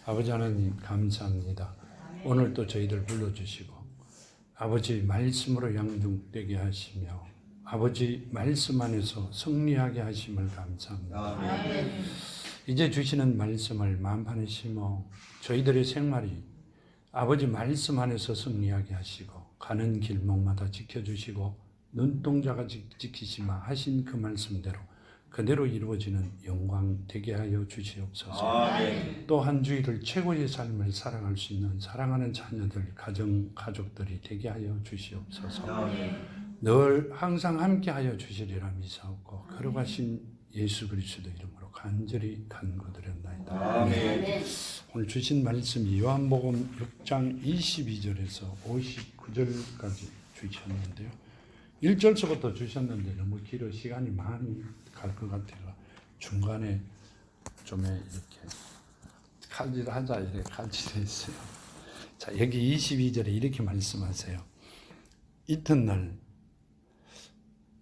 아버지 하나님 감사합니다. 오늘 또 저희들 불러주시고 아버지 말씀으로 양중되게 하시며 아버지 말씀 안에서 승리하게 하심을 감사합니다. 이제 주시는 말씀을 마음판에 심어 저희들의 생활이 아버지 말씀 안에서 승리하게 하시고 가는 길목마다 지켜주시고 눈동자가 지키시마 하신 그 말씀대로 그대로 이루어지는 영광 되게 하여 주시옵소서. 또 한 주일을 최고의 삶을 살아갈 수 있는 사랑하는 자녀들, 가족들이 되게 하여 주시옵소서. 늘 항상 함께 하여 주시리라 믿사옵고 거룩하신 예수 그리스도 이름으로 간절히 간구드렸나이다. 오늘 주신 말씀 요한복음 6장 22절에서 59절까지 주셨는데요. 1절서부터 주셨는데 너무 길어 시간이 많이 갈 것 같아요. 중간에 좀 이렇게 칼질하자 이렇게 칼질했어요. 자, 여기 22절에 이렇게 말씀하세요.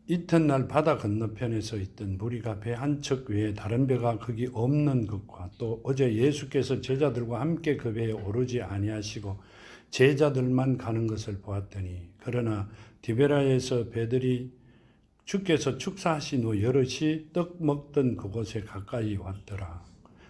이튿날 바다 건너편에서 있던 무리가 배 한 척 외에 다른 배가 거기 없는 것과 또 어제 예수께서 제자들과 함께 그 배에 오르지 아니하시고 제자들만 가는 것을 보았더니 그러나 디베라에서 배들이 주께서 축사하신 후 여럿이 떡 먹던 그곳에 가까이 왔더라.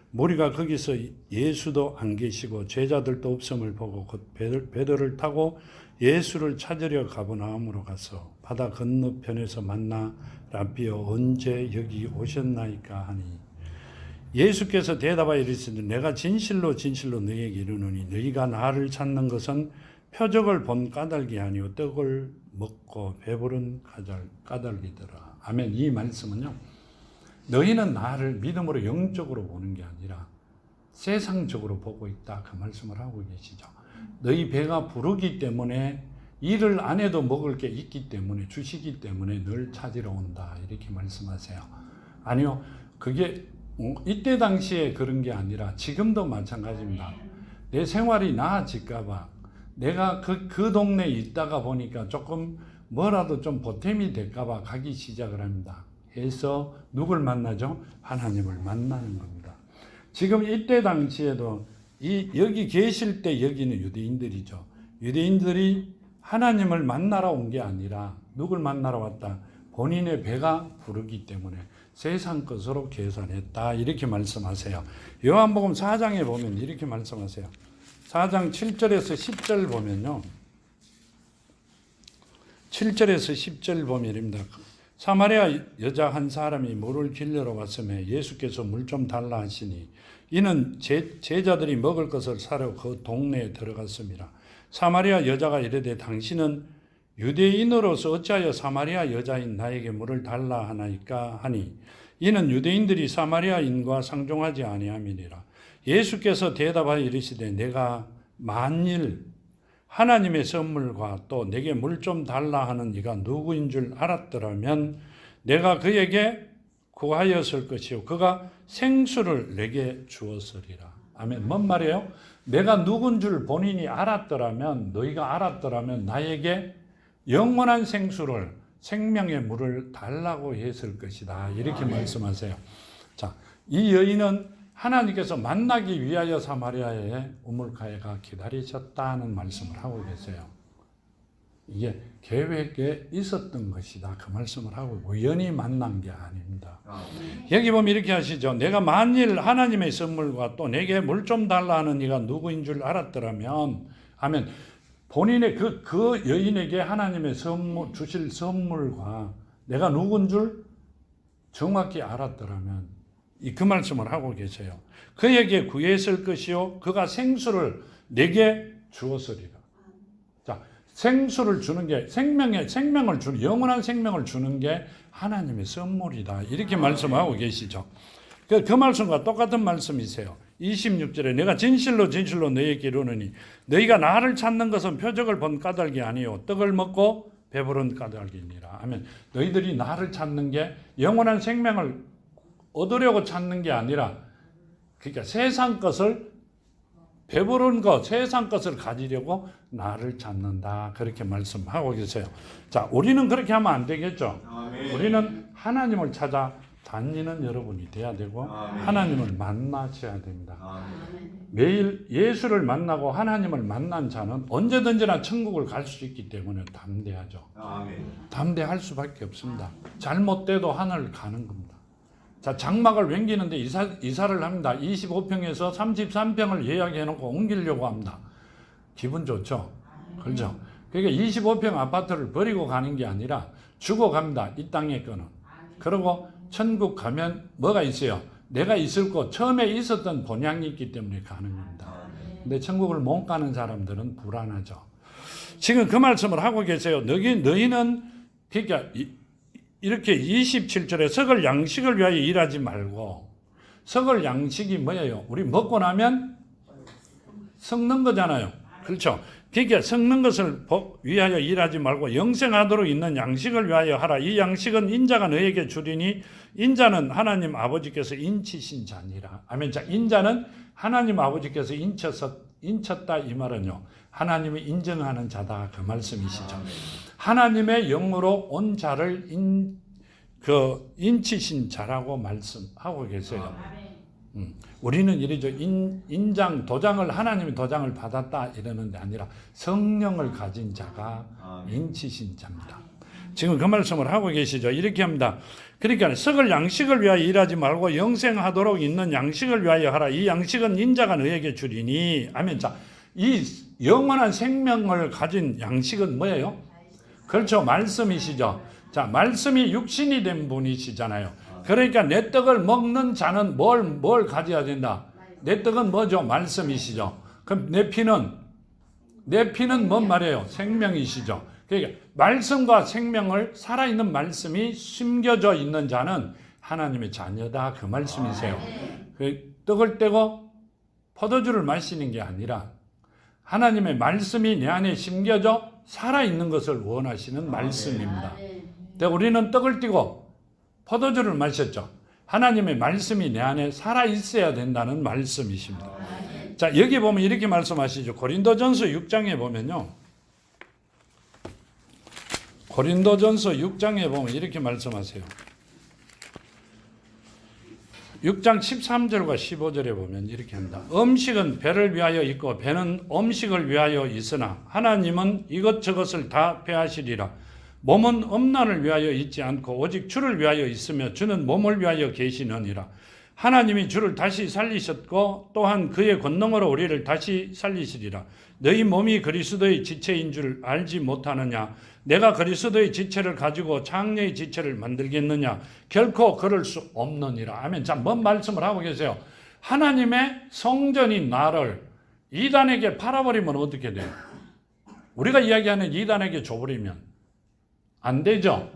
무리가 거기서 예수도 안 계시고 제자들도 없음을 보고 곧 배들을 타고 예수를 찾으려 가버나움으로 가서 바다 건너편에서 만나 랍비여 언제 여기 오셨나이까 하니 예수께서 대답하여 이르시되 내가 진실로 너희에게 이르노니 너희가 나를 찾는 것은 표적을 본 까닭이 아니요 떡을 먹고 배부른 까닭이더라. 아멘. 이 말씀은요, 너희는 나를 믿음으로 영적으로 보는 게 아니라 세상적으로 보고 있다 그 말씀을 하고 계시죠. 너희 배가 부르기 때문에 일을 안 해도 먹을 게 있기 때문에 주시기 때문에 늘 찾으러 온다 이렇게 말씀하세요. 아니요, 그게 이때 당시에 그런 게 아니라 지금도 마찬가지입니다. 내 생활이 나아질까 봐 내가 그 동네에 있다가 보니까 조금 뭐라도 좀 보탬이 될까 봐 가기 시작을 합니다. 해서 누굴 만나죠? 하나님을 만나는 겁니다. 지금 이때 당시에도 여기 계실 때 여기는 유대인들이죠. 유대인들이 하나님을 만나러 온 게 아니라 누굴 만나러 왔다? 본인의 배가 부르기 때문에 세상 것으로 계산했다 이렇게 말씀하세요. 요한복음 4장에 보면 이렇게 말씀하세요. 4장 7절에서 10절 보면요. 7절에서 10절 보면 이릅니다. 사마리아 여자 한 사람이 물을 길러러 왔음에 예수께서 물 좀 달라 하시니 이는 제자들이 먹을 것을 사러 그 동네에 들어갔습니다. 사마리아 여자가 이르되 당신은 유대인으로서 어찌하여 사마리아 여자인 나에게 물을 달라 하나이까 하니 이는 유대인들이 사마리아인과 상종하지 아니함이니라. 예수께서 대답하여 이르시되 내가 만일 하나님의 선물과 또 내게 물 좀 달라 하는 이가 누구인 줄 알았더라면 내가 그에게 구하였을 것이요 그가 생수를 내게 주었으리라. 아멘. 뭔 말이에요? 내가 누군 줄 본인이 알았더라면 너희가 알았더라면 나에게 영원한 생수를 생명의 물을 달라고 했을 것이다. 이렇게 말씀하세요. 자, 이 여인은 하나님께서 만나기 위하여 사마리아의 우물가에가 기다리셨다는 말씀을 하고 계세요. 이게 계획에 있었던 것이다. 그 말씀을 하고 우연히 만난 게 아닙니다. 여기 보면 이렇게 하시죠. 내가 만일 하나님의 선물과 또 내게 물 좀 달라 하는 이가 누구인 줄 알았더라면 하면 본인의 그 여인에게 하나님의 주실 선물과 내가 누군 줄 정확히 알았더라면 그 말씀을 하고 계세요. 그에게 구했을 것이요 그가 생수를 내게 주었으리라. 자, 생수를 주는 게 생명을 주는 영원한 생명을 주는 게 하나님의 선물이다. 이렇게 말씀하고 계시죠. 그 말씀과 똑같은 말씀이세요. 26절에 내가 진실로 너희에게 이르노니 너희가 나를 찾는 것은 표적을 본 까닭이 아니요 떡을 먹고 배부른 까닭이니라. 아멘. 너희들이 나를 찾는 게 영원한 생명을 얻으려고 찾는 게 아니라 그러니까 세상 것을 배부른 것, 세상 것을 가지려고 나를 찾는다. 그렇게 말씀하고 계세요. 자, 우리는 그렇게 하면 안 되겠죠. 아멘. 우리는 하나님을 찾아 다니는 여러분이 돼야 되고 아멘. 하나님을 만나셔야 됩니다. 아멘. 매일 예수를 만나고 하나님을 만난 자는 언제든지나 천국을 갈 수 있기 때문에 담대하죠. 담대할 수밖에 없습니다. 잘못돼도 하늘 가는 겁니다. 자, 장막을 옮기는데 이사를 합니다. 25평에서 33평을 예약해놓고 옮기려고 합니다. 기분 좋죠? 그렇죠? 그러니까 25평 아파트를 버리고 가는 게 아니라 주고 갑니다. 이 땅의 거는. 그리고 천국 가면 뭐가 있어요? 내가 있을 곳, 처음에 있었던 본향이 있기 때문에 가는 겁니다. 근데 천국을 못 가는 사람들은 불안하죠. 지금 그 말씀을 하고 계세요. 너희는 그러니까 이렇게 27절에 썩을 양식을 위하여 일하지 말고, 썩을 양식이 뭐예요? 우리 먹고 나면 썩는 거잖아요. 그렇죠? 그러니까 썩는 것을 위하여 일하지 말고 영생하도록 있는 양식을 위하여 하라. 이 양식은 인자가 너에게 주리니 인자는 하나님 아버지께서 인치신 자니라. 아멘. 자, 인자는 하나님 아버지께서 인쳤다 이 말은요, 하나님이 인정하는 자다 그 말씀이시죠. 하나님의 영으로 온 자를 인치신 자라고 말씀하고 계세요. 우리는 이러죠. 인장, 도장을, 하나님이 도장을 받았다 이러는데 아니라 성령을 가진 자가 인치신 자입니다. 지금 그 말씀을 하고 계시죠. 이렇게 합니다. 그러니까 썩을 양식을 위하여 일하지 말고 영생하도록 있는 양식을 위하여 하라. 이 양식은 인자가 너에게 주리니. 아멘. 자, 이 영원한 생명을 가진 양식은 뭐예요? 그렇죠. 말씀이시죠. 자, 말씀이 육신이 된 분이시잖아요. 그러니까 내 떡을 먹는 자는 뭘 가져야 된다? 내 떡은 뭐죠? 말씀이시죠. 그럼 내 피는 뭔 말이에요? 생명이시죠. 그러니까 말씀과 생명을, 살아있는 말씀이 숨겨져 있는 자는 하나님의 자녀다 그 말씀이세요. 떡을 떼고 포도주를 마시는 게 아니라 하나님의 말씀이 내 안에 심겨져 살아있는 것을 원하시는 말씀입니다. 우리는 떡을 떼고 포도주를 마셨죠. 하나님의 말씀이 내 안에 살아있어야 된다는 말씀이십니다. 자, 여기 보면 이렇게 말씀하시죠. 고린도전서 6장에 보면요. 고린도전서 6장에 보면 이렇게 말씀하세요. 6장 13절과 15절에 보면 이렇게 합니다. 음식은 배를 위하여 있고 배는 음식을 위하여 있으나 하나님은 이것저것을 다 패하시리라. 몸은 음란을 위하여 있지 않고 오직 주를 위하여 있으며 주는 몸을 위하여 계시느니라. 하나님이 주를 다시 살리셨고 또한 그의 권능으로 우리를 다시 살리시리라. 너희 몸이 그리스도의 지체인 줄 알지 못하느냐? 내가 그리스도의 지체를 가지고 장래의 지체를 만들겠느냐? 결코 그럴 수 없느니라. 아멘. 자, 뭔 말씀을 하고 계세요? 하나님의 성전인 나를 이단에게 팔아버리면 어떻게 돼요? 우리가 이야기하는 이단에게 줘버리면 안 되죠.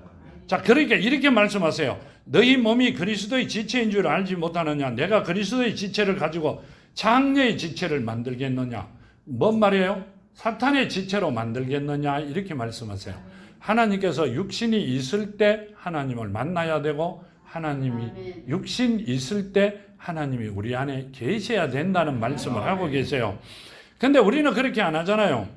자, 그러니까 이렇게 말씀하세요. 너희 몸이 그리스도의 지체인 줄 알지 못하느냐? 내가 그리스도의 지체를 가지고 장래의 지체를 만들겠느냐? 뭔 말이에요? 사탄의 지체로 만들겠느냐? 이렇게 말씀하세요. 하나님께서 육신이 있을 때 하나님을 만나야 되고 하나님이 육신 있을 때 하나님이 우리 안에 계셔야 된다는 말씀을 하고 계세요. 근데 우리는 그렇게 안 하잖아요.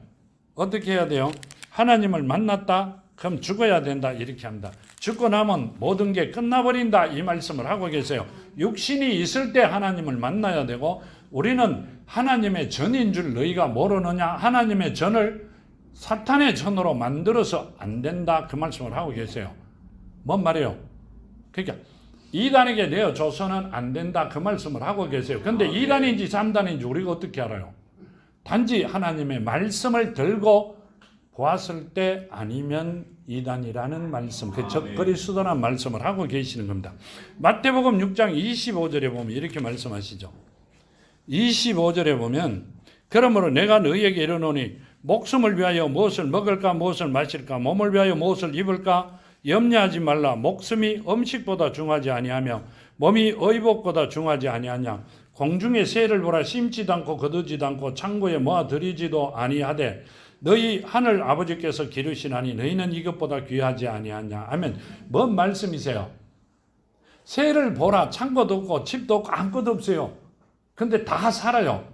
어떻게 해야 돼요? 하나님을 만났다? 그럼 죽어야 된다 이렇게 합니다. 죽고 나면 모든 게 끝나버린다 이 말씀을 하고 계세요. 육신이 있을 때 하나님을 만나야 되고 우리는 하나님의 전인 줄 너희가 모르느냐? 하나님의 전을 사탄의 전으로 만들어서 안 된다 그 말씀을 하고 계세요. 뭔 말이에요? 그러니까 이단에게 내어줘서는 안 된다 그 말씀을 하고 계세요. 근데 2단인지 3단인지 우리가 어떻게 알아요? 단지 하나님의 말씀을 들고 보았을 때 아니면 이단이라는 말씀, 그 적그리 수단한 말씀을 하고 계시는 겁니다. 마태복음 6장 25절에 보면 이렇게 말씀하시죠. 25절에 보면 그러므로 내가 너희에게 이르노니 목숨을 위하여 무엇을 먹을까 무엇을 마실까 몸을 위하여 무엇을 입을까 염려하지 말라. 목숨이 음식보다 중하지 아니하며 몸이 의복보다 중하지 아니하냐. 공중의 새를 보라. 심지도 않고 거두지도 않고 창고에 모아들이지도 아니하되 너희 하늘 아버지께서 기르시나니 너희는 이것보다 귀하지 아니하냐. 아멘. 뭔 말씀이세요? 새를 보라. 창고도 없고 집도 없고 아무것도 없어요. 근데 다 살아요.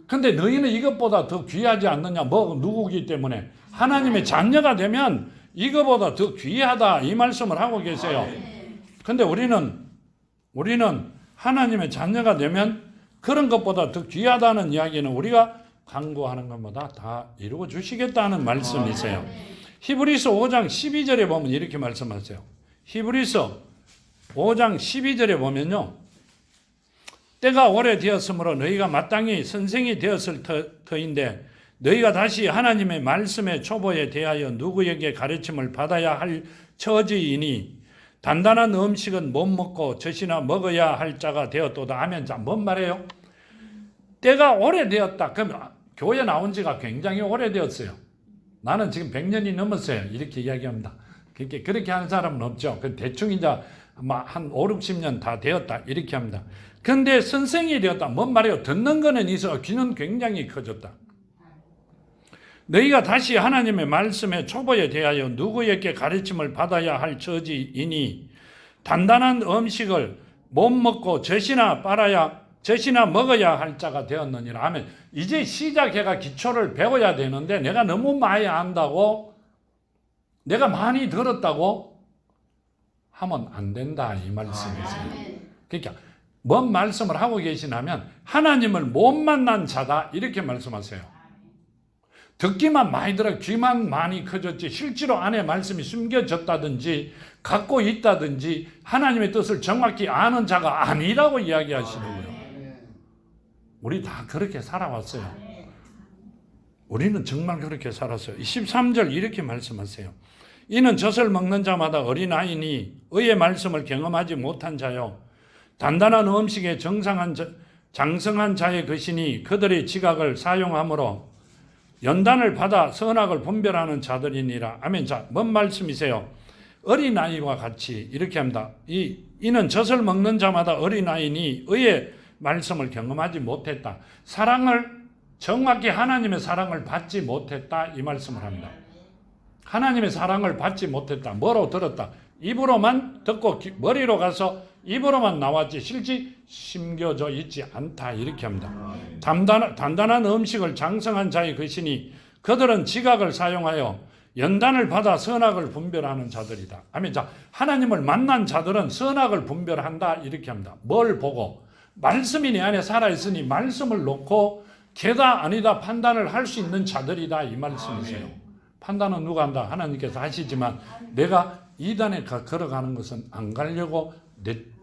근데 너희는 이것보다 더 귀하지 않느냐. 뭐 누구기 때문에 하나님의 자녀가 되면 이거보다 더 귀하다 이 말씀을 하고 계세요. 근데 우리는 하나님의 자녀가 되면 그런 것보다 더 귀하다는 이야기는 우리가 간구하는 것보다 다 이루어 주시겠다는 말씀이세요. 히브리서 5장 12절에 보면 이렇게 말씀하세요. 히브리서 5장 12절에 보면요. 때가 오래되었으므로 너희가 마땅히 선생이 되었을 터인데 너희가 다시 하나님의 말씀의 초보에 대하여 누구에게 가르침을 받아야 할 처지이니 단단한 음식은 못 먹고 젖이나 먹어야 할 자가 되었도다. 아멘. 자, 뭔 말이에요? 때가 오래되었다. 그럼 교회 나온 지가 굉장히 오래되었어요. 나는 지금 100년이 넘었어요. 이렇게 이야기합니다. 그렇게 하는 사람은 없죠. 대충 이제 한 5, 60년 다 되었다. 이렇게 합니다. 그런데 선생이 되었다. 뭔 말이에요? 듣는 거는 있어. 귀는 굉장히 커졌다. 너희가 다시 하나님의 말씀의 초보에 대하여 누구에게 가르침을 받아야 할 처지이니 단단한 음식을 못 먹고 젖이나 먹어야 할 자가 되었느니라 하면 이제 시작해가 기초를 배워야 되는데 내가 너무 많이 안다고 내가 많이 들었다고 하면 안 된다 이 말씀이세요. 그러니까 뭔 말씀을 하고 계시냐면 하나님을 못 만난 자다 이렇게 말씀하세요. 듣기만 많이 들어 귀만 많이 커졌지 실제로 안에 말씀이 숨겨졌다든지 갖고 있다든지 하나님의 뜻을 정확히 아는 자가 아니라고 이야기하시는 거예요. 우리 다 그렇게 살아왔어요. 우리는 정말 그렇게 살았어요. 23절 이렇게 말씀하세요. 이는 젖을 먹는 자마다 어린아이니 의의 말씀을 경험하지 못한 자요 단단한 음식에 장성한 자의 것이니 그들의 지각을 사용함으로 연단을 받아 선악을 분별하는 자들이니라. 아멘. 자, 뭔 말씀이세요? 어린아이와 같이 이렇게 합니다. 이는 젖을 먹는 자마다 어린아이니 의의 말씀을 경험하지 못했다. 사랑을 정확히 하나님의 사랑을 받지 못했다 이 말씀을 합니다. 하나님의 사랑을 받지 못했다. 뭐로 들었다. 입으로만 듣고 머리로 가서 입으로만 나왔지 실제 심겨져 있지 않다 이렇게 합니다. 단단한 음식을 장성한 자의 것이니 그들은 지각을 사용하여 연단을 받아 선악을 분별하는 자들이다. 아멘. 자, 하나님을 만난 자들은 선악을 분별한다 이렇게 합니다. 뭘 보고? 말씀이 내 안에 살아있으니 말씀을 놓고 개다 아니다 판단을 할 수 있는 자들이다 이 말씀이세요. 판단은 누가 한다? 하나님께서 하시지만 내가 이단에 걸어가는 것은 안 가려고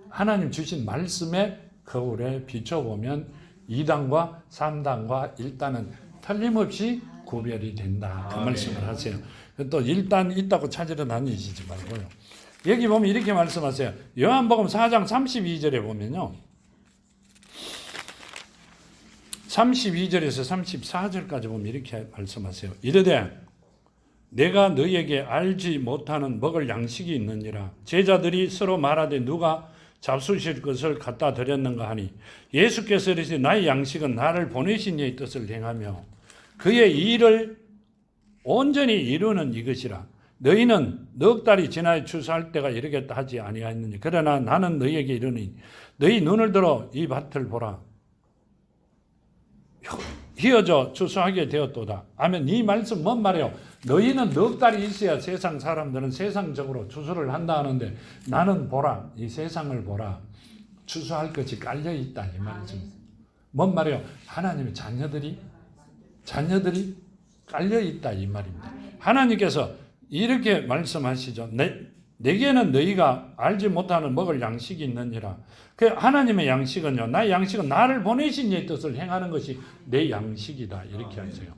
하나님 주신 말씀의 거울에 비춰보면 2단과 3단과 1단은 틀림없이 구별이 된다. 그 말씀을 하세요. 또 1단 있다고 찾으러 다니시지 말고요. 여기 보면 이렇게 말씀하세요. 요한복음 4장 32절에 보면요. 32절에서 34절까지 보면 이렇게 말씀하세요. 이르되 내가 너희에게 알지 못하는 먹을 양식이 있느니라. 제자들이 서로 말하되 누가 잡수실 것을 갖다 드렸는가 하니 예수께서 이르시되 나의 양식은 나를 보내신 이의 뜻을 행하며 그의 일을 온전히 이루는 이것이라. 너희는 넉 달이 지나야 추수할 때가 이르겠다 하지 아니하였느니 그러나 나는 너희에게 이르니 너희 눈을 들어 이 밭을 보라. 휘어져 추수하게 되었도다. 아멘. 이 말씀 뭔 말이에요? 너희는 넉 달이 있어야 세상 사람들은 세상적으로 추수를 한다 하는데 나는 보라. 이 세상을 보라. 추수할 것이 깔려 있다. 이 말씀. 뭔 말이에요? 하나님의 자녀들이 깔려 있다. 이 말입니다. 하나님께서 이렇게 말씀하시죠. 내게는 너희가 알지 못하는 먹을 양식이 있느니라. 그 하나님의 양식은요. 나의 양식은 나를 보내신 이의 뜻을 행하는 것이 내 양식이다. 이렇게 하세요.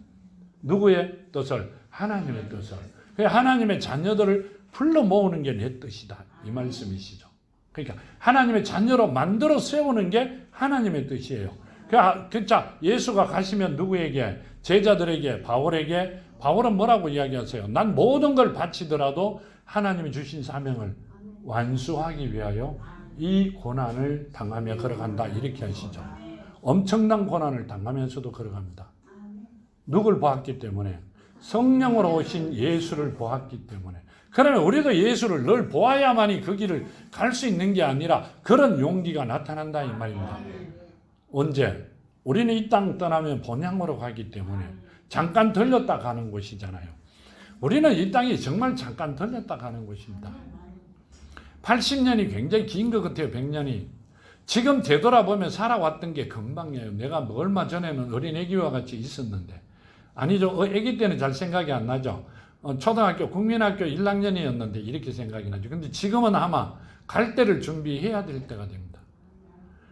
누구의 뜻을? 하나님의 뜻을. 하나님의 자녀들을 불러 모으는 게 내 뜻이다. 이 말씀이시죠. 그러니까 하나님의 자녀로 만들어 세우는 게 하나님의 뜻이에요. 자, 예수가 가시면 누구에게? 제자들에게, 바울에게. 바울은 뭐라고 이야기하세요? 난 모든 걸 바치더라도 하나님이 주신 사명을 완수하기 위하여 이 고난을 당하며 걸어간다. 이렇게 하시죠. 엄청난 고난을 당하면서도 걸어갑니다. 누굴 보았기 때문에? 성령으로 오신 예수를 보았기 때문에. 그러면 우리도 예수를 늘 보아야만이 그 길을 갈 수 있는 게 아니라 그런 용기가 나타난다 이 말입니다. 언제? 우리는 이 땅 떠나면 본향으로 가기 때문에 잠깐 들렸다 가는 곳이잖아요. 우리는 이 땅이 정말 잠깐 들렸다 가는 곳입니다. 80년이 굉장히 긴 것 같아요. 100년이. 지금 되돌아보면 살아왔던 게 금방이에요. 내가 뭐 얼마 전에는 어린애기와 같이 있었는데. 아니죠. 애기 때는 잘 생각이 안 나죠. 초등학교, 국민학교 1학년이었는데 이렇게 생각이 나죠. 근데 지금은 아마 갈 때를 준비해야 될 때가 됩니다.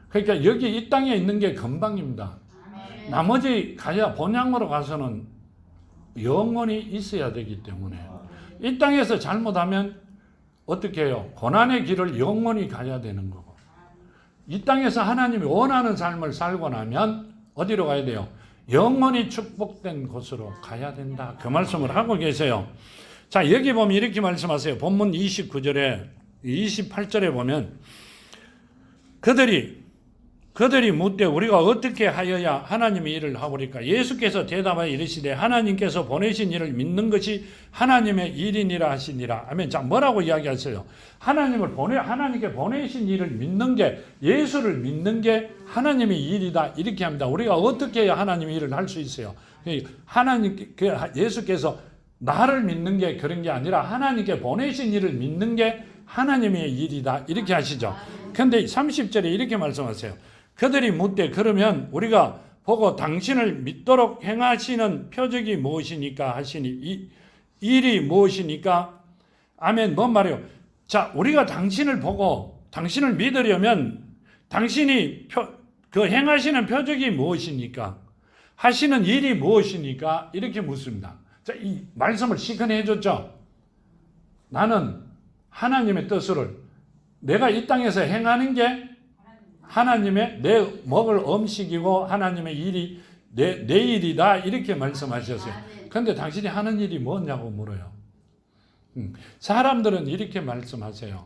그러니까 여기 이 땅에 있는 게 금방입니다. 나머지 가야 본향으로 가서는 영원히 있어야 되기 때문에 이 땅에서 잘못하면 어떻게 해요? 고난의 길을 영원히 가야 되는 거고 이 땅에서 하나님이 원하는 삶을 살고 나면 어디로 가야 돼요? 영원히 축복된 곳으로 가야 된다. 그 말씀을 하고 계세요. 자, 여기 보면 이렇게 말씀하세요. 본문 29절에 28절에 보면 그들이 묻되 우리가 어떻게 하여야 하나님의 일을 하오리까? 예수께서 대답하여 이르시되 하나님께서 보내신 일을 믿는 것이 하나님의 일이니라 하시니라. 아멘. 자, 뭐라고 이야기하세요? 하나님께 보내신 일을 믿는 게, 예수를 믿는 게 하나님의 일이다. 이렇게 합니다. 우리가 어떻게 해야 하나님의 일을 할 수 있어요? 예수께서 나를 믿는 게 그런 게 아니라 하나님께 보내신 일을 믿는 게 하나님의 일이다. 이렇게 하시죠. 근데 30절에 이렇게 말씀하세요. 그들이 묻되 그러면 우리가 보고 당신을 믿도록 행하시는 표적이 무엇이니까 하시니 이 일이 무엇이니까? 아멘. 뭔 말이에요? 자, 우리가 당신을 보고 당신을 믿으려면 당신이 그 행하시는 표적이 무엇이니까? 하시는 일이 무엇이니까? 이렇게 묻습니다. 자, 이 말씀을 시큰해 줬죠. 나는 하나님의 뜻을 내가 이 땅에서 행하는 게 하나님의 내 먹을 음식이고 하나님의 일이 내 일이다 이렇게 말씀하셨어요. 그런데 당신이 하는 일이 뭐냐고 물어요. 사람들은 이렇게 말씀하세요.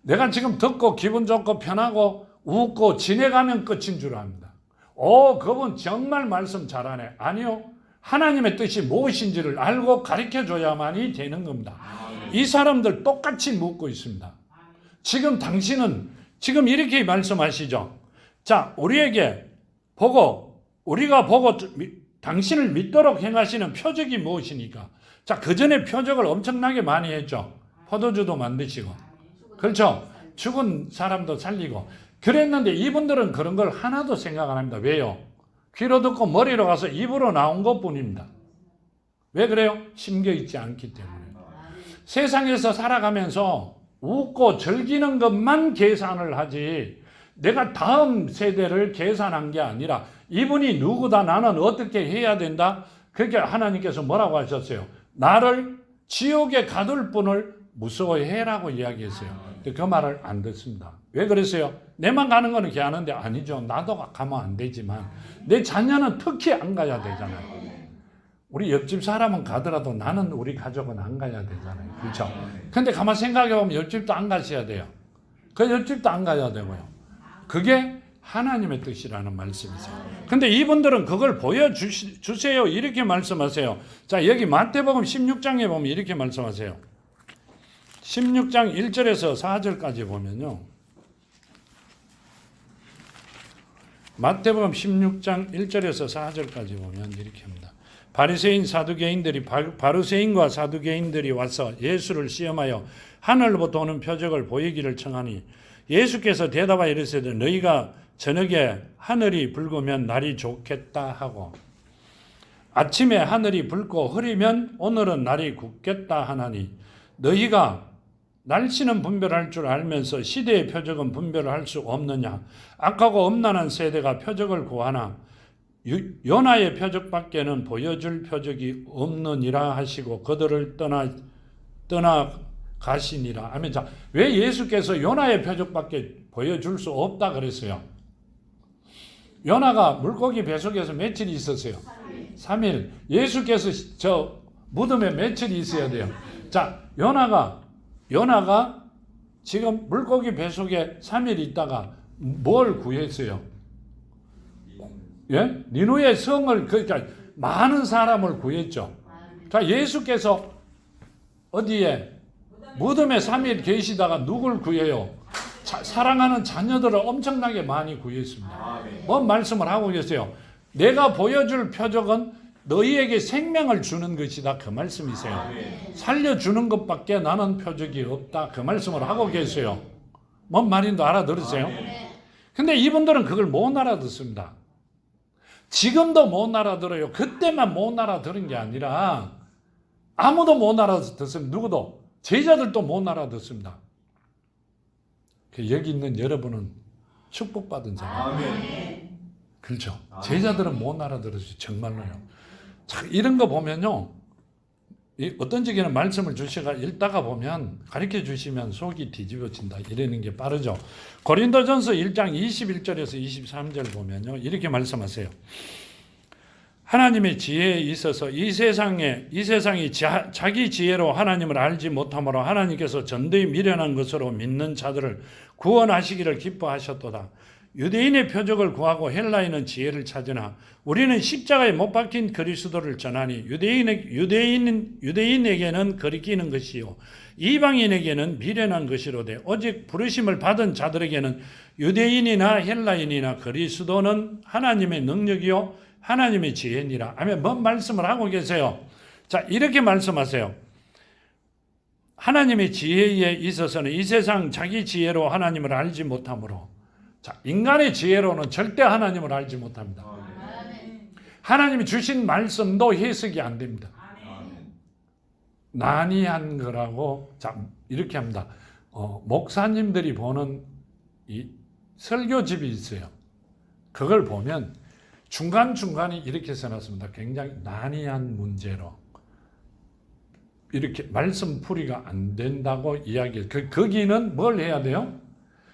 내가 지금 듣고 기분 좋고 편하고 웃고 지내가면 끝인 줄 압니다. 그분 정말 말씀 잘하네. 아니요. 하나님의 뜻이 무엇인지를 알고 가르쳐줘야만이 되는 겁니다. 이 사람들 똑같이 묻고 있습니다. 지금 당신은 지금 이렇게 말씀하시죠. 자, 우리가 보고 당신을 믿도록 행하시는 표적이 무엇이니까? 자, 그 전에 표적을 엄청나게 많이 했죠. 포도주도 만드시고. 그렇죠? 죽은 사람도 살리고. 그랬는데 이분들은 그런 걸 하나도 생각 안 합니다. 왜요? 귀로 듣고 머리로 가서 입으로 나온 것 뿐입니다. 왜 그래요? 심겨 있지 않기 때문에. 세상에서 살아가면서 웃고 즐기는 것만 계산을 하지 내가 다음 세대를 계산한 게 아니라 이분이 누구다 나는 어떻게 해야 된다 그러니까 하나님께서 뭐라고 하셨어요? 나를 지옥에 가둘 분을 무서워해라고 이야기했어요. 근데 그 말을 안 듣습니다. 왜 그랬어요? 내만 가는 거는 걔하는데 아니죠. 나도 가면 안 되지만 내 자녀는 특히 안 가야 되잖아요. 우리 옆집 사람은 가더라도 나는 우리 가족은 안 가야 되잖아요. 그렇죠? 근데 가만 생각해 보면 옆집도 안 가셔야 돼요. 그 옆집도 안 가야 되고요. 그게 하나님의 뜻이라는 말씀이세요. 근데 이분들은 그걸 보여주세요. 이렇게 말씀하세요. 자, 여기 마태복음 16장에 보면 이렇게 말씀하세요. 16장 1절에서 4절까지 보면요. 마태복음 16장 1절에서 4절까지 보면 이렇게 합니다. 바리새인과 사두개인들이 와서 예수를 시험하여 하늘로부터 오는 표적을 보이기를 청하니 예수께서 대답하여 이르시되 너희가 저녁에 하늘이 붉으면 날이 좋겠다 하고 아침에 하늘이 붉고 흐리면 오늘은 날이 굳겠다 하나니 너희가 날씨는 분별할 줄 알면서 시대의 표적은 분별을 할 수 없느냐? 악하고 엄난한 세대가 표적을 구하나 요나의 표적밖에는 보여줄 표적이 없느니라 하시고 그들을 떠나 가시니라. 아멘. 자, 왜 예수께서 요나의 표적밖에 보여줄 수 없다 그랬어요? 요나가 물고기 뱃속에서 며칠 있었어요? 3일. 예수께서 저 무덤에 며칠 있어야 돼요? 자, 요나가 지금 물고기 뱃속에 3일 있다가 뭘 구했어요? 예? 니누의 성을, 그러니까 많은 사람을 구했죠. 자, 예수께서 어디에? 무덤에 3일 계시다가 누굴 구해요? 사랑하는 자녀들을 엄청나게 많이 구했습니다. 뭔 말씀을 하고 계세요? 내가 보여줄 표적은 너희에게 생명을 주는 것이다. 그 말씀이세요. 살려주는 것밖에 나는 표적이 없다. 그 말씀을 하고 계세요. 뭔 말인지 알아들으세요? 근데 이분들은 그걸 못 알아듣습니다. 지금도 못 알아들어요. 그때만 못 알아들은 게 아니라 아무도 못 알아듣습니다. 누구도. 제자들도 못 알아듣습니다. 여기 있는 여러분은 축복받은 자예요. 그렇죠. 제자들은 못 알아들었어요. 정말로요. 자, 이런 거 보면요. 어떤 적에는 말씀을 주시가 읽다가 보면 가르쳐 주시면 속이 뒤집어진다. 이러는 게 빠르죠. 고린도전서 1장 21절에서 23절 보면요. 이렇게 말씀하세요. 하나님의 지혜에 있어서 이 세상이 자기 지혜로 하나님을 알지 못하므로 하나님께서 전도에 미련한 것으로 믿는 자들을 구원하시기를 기뻐하셨도다. 유대인의 표적을 구하고 헬라인은 지혜를 찾으나 우리는 십자가에 못 박힌 그리스도를 전하니 유대인에게는 거리끼는 것이요 이방인에게는 미련한 것이로되 오직 부르심을 받은 자들에게는 유대인이나 헬라인이나 그리스도는 하나님의 능력이요 하나님의 지혜니라. 아멘. 뭔 말씀을 하고 계세요? 자, 이렇게 말씀하세요. 하나님의 지혜에 있어서는 이 세상 자기 지혜로 하나님을 알지 못하므로, 자, 인간의 지혜로는 절대 하나님을 알지 못합니다. 하나님이 주신 말씀도 해석이 안 됩니다. 난이한 거라고, 자, 이렇게 합니다. 목사님들이 보는 이 설교집이 있어요. 그걸 보면 중간중간에 이렇게 써놨습니다. 굉장히 난이한 문제로. 이렇게 말씀 풀이가 안 된다고 이야기해요. 거기는 뭘 해야 돼요?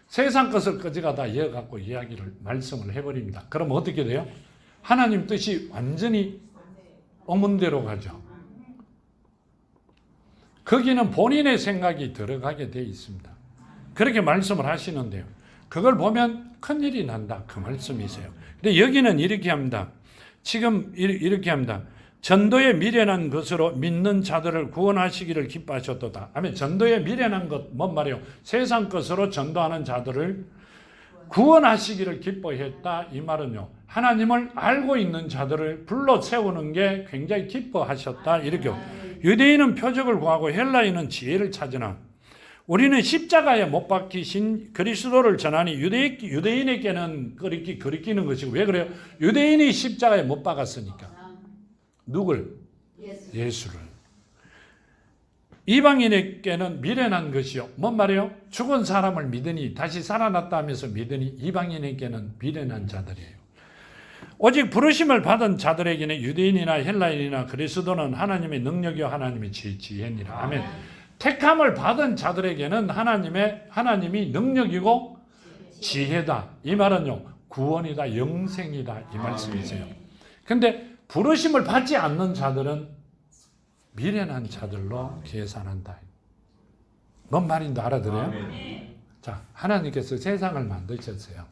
세상 것을 가져가다 이어갖고 말씀을 해버립니다. 그럼 어떻게 돼요? 하나님 뜻이 완전히 어문대로 가죠. 거기는 본인의 생각이 들어가게 돼 있습니다. 그렇게 말씀을 하시는데요. 그걸 보면 큰일이 난다. 그 말씀이세요. 근데 여기는 이렇게 합니다. 지금 이렇게 합니다. 전도에 미련한 것으로 믿는 자들을 구원하시기를 기뻐하셨도다. 아멘. 전도에 미련한 것, 뭔 말이에요? 세상 것으로 전도하는 자들을 구원하시기를 기뻐했다. 이 말은요. 하나님을 알고 있는 자들을 불러 세우는 게 굉장히 기뻐하셨다. 이렇게. 유대인은 표적을 구하고 헬라인은 지혜를 찾으나 우리는 십자가에 못 박히신 그리스도를 전하니 유대인에게는 거리끼는 것이고. 왜 그래요? 유대인이 십자가에 못 박았으니까. 누굴? 예수를. 이방인에게는 미련한 것이요. 뭔 말이에요? 죽은 사람을 믿으니 다시 살아났다 하면서 믿으니 이방인에게는 미련한 자들이에요. 오직 부르심을 받은 자들에게는 유대인이나 헬라인이나 그리스도는 하나님의 능력이요 하나님의 지혜니라. 아멘. 택함을 받은 자들에게는 하나님이 능력이고 지혜다. 이 말은요. 구원이다. 영생이다. 이 말씀이세요. 근데 부르심을 받지 않는 자들은 미련한 자들로 계산한다. 뭔 말인지 알아들어요? 자, 하나님께서 세상을 만드셨어요.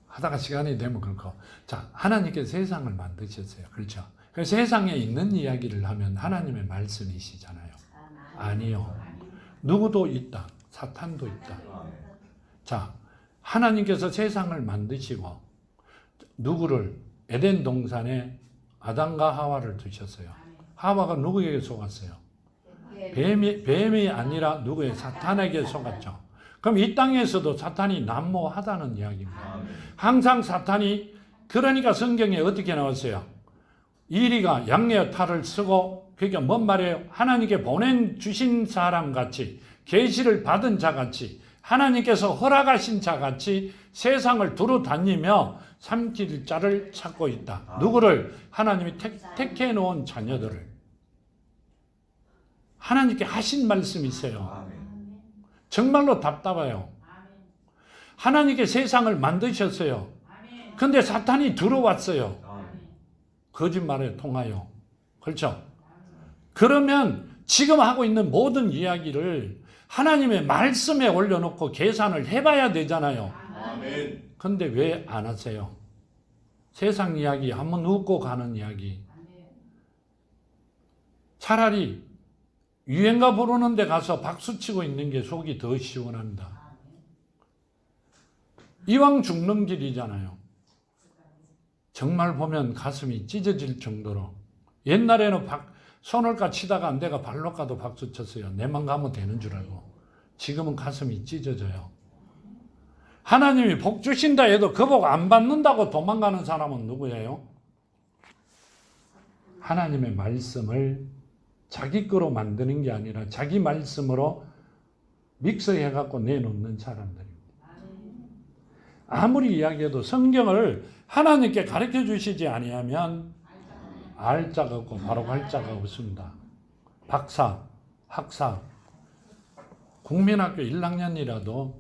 하다가 시간이 되면 그렇고. 자, 하나님께서 세상을 만드셨어요. 그렇죠? 세상에 있는 이야기를 하면 하나님의 말씀이시잖아요. 아니요. 누구도 있다. 사탄도 있다. 자, 하나님께서 세상을 만드시고 누구를 에덴 동산에 아담과 하와를 두셨어요. 하와가 누구에게 속았어요? 뱀이 아니라 누구의 사탄에게 속았죠. 그럼 이 땅에서도 사탄이 난무하다는 이야기입니다. 항상 사탄이, 그러니까 성경에 어떻게 나왔어요? 이리가 양의 탈을 쓰고, 그게 뭔 말이에요? 하나님께 보내주신 사람 같이, 계시를 받은 자 같이, 하나님께서 허락하신 자 같이 세상을 두루 다니며 삼킬 자를 찾고 있다. 누구를? 하나님이 택해 놓은 자녀들을. 하나님께 하신 말씀이 있어요. 정말로 답답해요. 하나님께 세상을 만드셨어요. 근데 사탄이 들어왔어요. 거짓말에 통하여. 그렇죠? 그러면 지금 하고 있는 모든 이야기를 하나님의 말씀에 올려놓고 계산을 해봐야 되잖아요. 근데 왜 안 하세요? 세상 이야기, 한번 웃고 가는 이야기. 차라리 유행가 부르는 데 가서 박수치고 있는 게 속이 더 시원합니다. 이왕 죽는 길이잖아요. 정말 보면 가슴이 찢어질 정도로. 옛날에는 손을까 치다가 내가 발로 가도 박수 쳤어요. 내만 가면 되는 줄 알고. 지금은 가슴이 찢어져요. 하나님이 복 주신다 해도 그 복 안 받는다고 도망가는 사람은 누구예요? 하나님의 말씀을 자기 거로 만드는 게 아니라 자기 말씀으로 믹서해갖고 내놓는 사람들입니다. 아무리 이야기해도 성경을 하나님께 가르쳐 주시지 아니하면 알 자가 없고 바로 갈 자가 없습니다. 박사, 학사, 국민학교 1학년이라도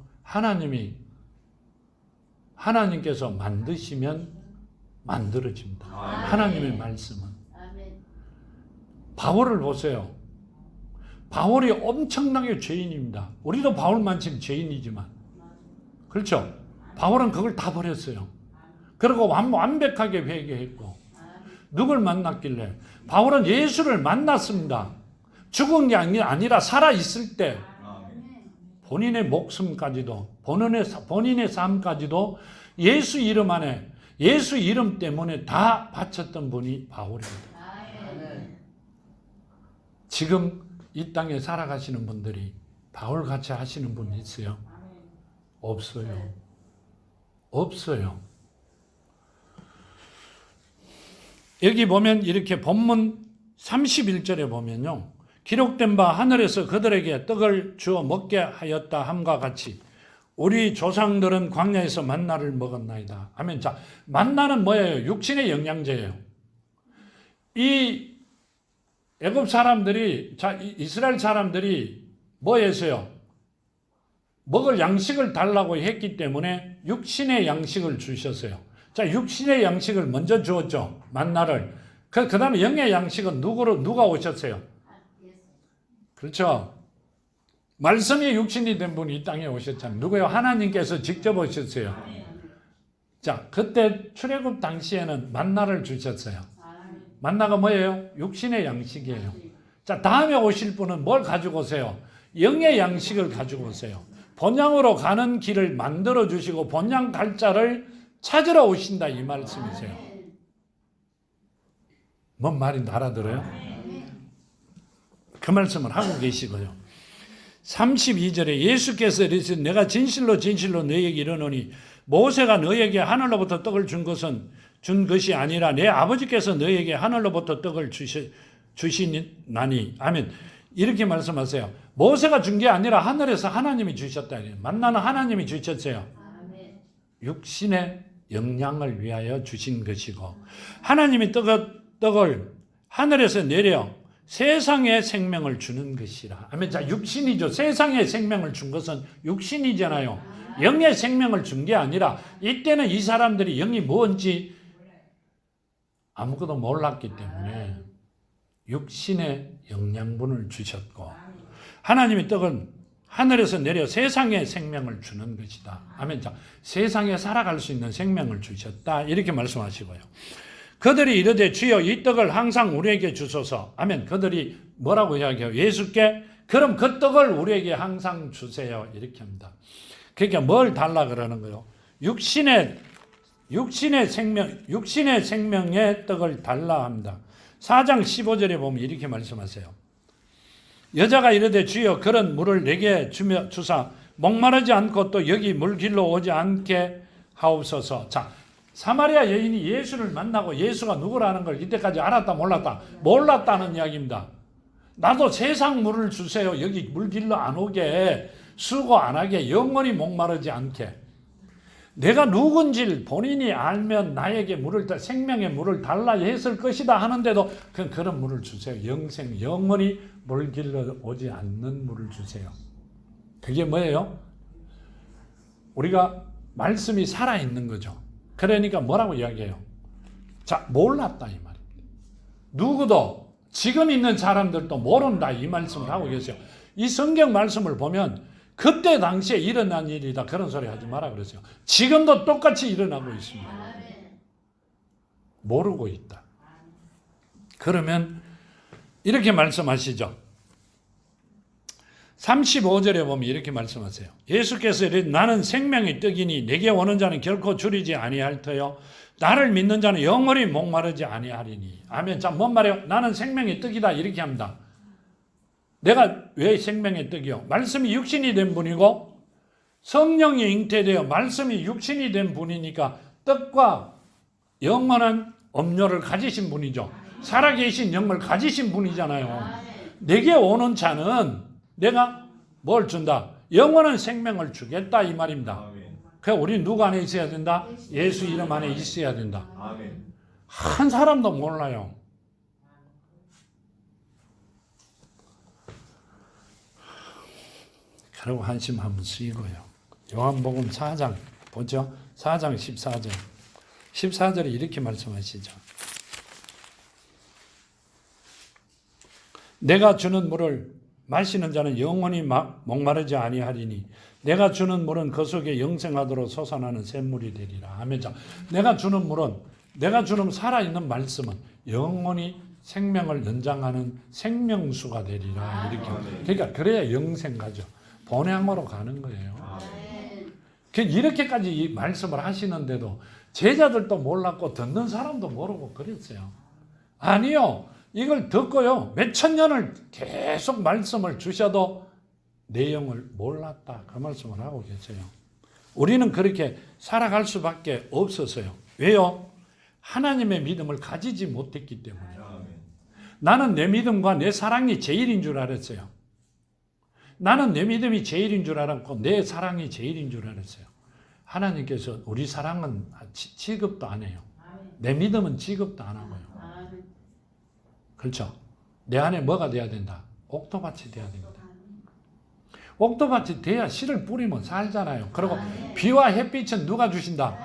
하나님께서 만드시면 만들어집니다. 하나님의 말씀은. 바울을 보세요. 바울이 엄청나게 죄인입니다. 우리도 바울만큼 죄인이지만. 그렇죠? 바울은 그걸 다 버렸어요. 그리고 완벽하게 회개했고. 누굴 만났길래? 바울은 예수를 만났습니다. 죽은 게 아니라 살아있을 때 본인의 목숨까지도 본인의 삶까지도 예수 이름 안에 예수 이름 때문에 다 바쳤던 분이 바울입니다. 지금 이 땅에 살아가시는 분들이 바울같이 하시는 분 있어요? 없어요. 없어요. 여기 보면 이렇게 본문 31절에 보면요. 기록된 바 하늘에서 그들에게 떡을 주어 먹게 하였다 함과 같이 우리 조상들은 광야에서 만나를 먹었나이다. 아멘. 자, 만나는 뭐예요? 육신의 영양제예요. 이 애굽 사람들이, 이스라엘 사람들이 뭐 했어요? 먹을 양식을 달라고 했기 때문에 육신의 양식을 주셨어요. 자, 육신의 양식을 먼저 주었죠. 만나를. 그 다음에 영의 양식은 누가 오셨어요? 그렇죠. 말씀이 육신이 된 분이 이 땅에 오셨잖아요. 누구요? 하나님께서 직접 오셨어요. 자, 그때 출애굽 당시에는 만나를 주셨어요. 만나가 뭐예요? 육신의 양식이에요. 자, 다음에 오실 분은 뭘 가지고 오세요? 영의 양식을 가지고 오세요. 본향으로 가는 길을 만들어 주시고 본향 갈 자를 찾으러 오신다 이 말씀이세요. 뭔 말인지 알아들어요? 그 말씀을 하고 계시고요. 32절에 예수께서 이르시되 내가 진실로 진실로 너희에게 이르노니 모세가 너희에게 하늘로부터 떡을 준 것이 아니라 내 아버지께서 너희에게 하늘로부터 떡을 주시나니. 아멘. 이렇게 말씀하세요. 모세가 준 게 아니라 하늘에서 하나님이 주셨다. 만나는 하나님이 주셨어요. 육신의 영양을 위하여 주신 것이고 하나님이 떡을 하늘에서 내려 세상에 생명을 주는 것이라. 아멘. 자, 육신이죠. 세상에 생명을 준 것은 육신이잖아요. 영의 생명을 준 게 아니라 이때는 이 사람들이 영이 뭔지 아무것도 몰랐기 때문에 육신의 영양분을 주셨고 하나님의 떡은 하늘에서 내려 세상에 생명을 주는 것이다. 아멘. 자, 세상에 살아갈 수 있는 생명을 주셨다. 이렇게 말씀하시고요. 그들이 이르되 주여 이 떡을 항상 우리에게 주소서. 아멘. 그들이 뭐라고 이야기해요? 예수께 그럼 그 떡을 우리에게 항상 주세요. 이렇게 합니다. 그러니까 뭘 달라 그러는 거예요? 육신의 생명의 떡을 달라 합니다. 4장 15절에 보면 이렇게 말씀하세요. 여자가 이르되 주여 그런 물을 내게 주사 목마르지 않고 또 여기 물길로 오지 않게 하옵소서. 자, 사마리아 여인이 예수를 만나고 예수가 누구라는 걸 이때까지 알았다 몰랐다? 몰랐다는 이야기입니다. 나도 세상 물을 주세요. 여기 물길로 안 오게 수고 안 하게 영원히 목마르지 않게. 내가 누군지를 본인이 알면 나에게 생명의 물을 달라 했을 것이다 하는데도 그런 물을 주세요. 영원히 물길로 오지 않는 물을 주세요. 그게 뭐예요? 우리가 말씀이 살아있는 거죠. 그러니까 뭐라고 이야기해요? 자, 몰랐다 이 말입니다. 누구도 지금 있는 사람들도 모른다 이 말씀을 하고 계세요. 이 성경 말씀을 보면 그때 당시에 일어난 일이다 그런 소리 하지 마라 그랬어요. 지금도 똑같이 일어나고 있습니다. 모르고 있다. 그러면 이렇게 말씀하시죠. 35절에 보면 이렇게 말씀하세요. 예수께서 이르되 나는 생명의 떡이니 내게 오는 자는 결코 줄이지 아니할 터요 나를 믿는 자는 영원히 목마르지 아니하리니. 아멘. 자, 뭔 말이에요? 나는 생명의 떡이다 이렇게 합니다. 내가 왜 생명의 떡이요? 말씀이 육신이 된 분이고 성령이 잉태되어 말씀이 육신이 된 분이니까 떡과 영원한 음료를 가지신 분이죠. 살아계신 영을 가지신 분이잖아요. 내게 오는 자는 내가 뭘 준다? 영원한 생명을 주겠다 이 말입니다. 그러니까 우리 누구 안에 있어야 된다? 예수 이름 안에 있어야 된다. 한 사람도 몰라요. 그리고 한심 한번 쓰이고요. 요한복음 4장 보죠. 4장 14절. 14절에 이렇게 말씀하시죠. 내가 주는 물을 마시는 자는 영원히 목마르지 아니하리니 내가 주는 물은 그 속에 영생하도록 솟아나는 샘물이 되리라. 아멘. 내가 주는 물은 내가 주는 살아있는 말씀은 영원히 생명을 연장하는 생명수가 되리라. 이렇게. 그러니까 그래야 영생 가죠. 본향으로 가는 거예요. 이렇게까지 이 말씀을 하시는데도 제자들도 몰랐고 듣는 사람도 모르고 그랬어요. 아니요. 이걸 듣고요. 몇천 년을 계속 말씀을 주셔도 내용을 몰랐다. 그 말씀을 하고 계세요. 우리는 그렇게 살아갈 수밖에 없었어요. 왜요? 하나님의 믿음을 가지지 못했기 때문에. 나는 내 믿음과 내 사랑이 제일인 줄 알았어요. 나는 내 믿음이 제일인 줄 알았고 내 사랑이 제일인 줄 알았어요. 하나님께서 우리 사랑은 취급도 안 해요. 내 믿음은 취급도 안 하고요. 그렇죠? 내 안에 뭐가 돼야 된다? 옥토밭이 돼야 됩니다. 옥토밭이 돼야 씨를 뿌리면 살잖아요. 그리고 비와 햇빛은 누가 주신다?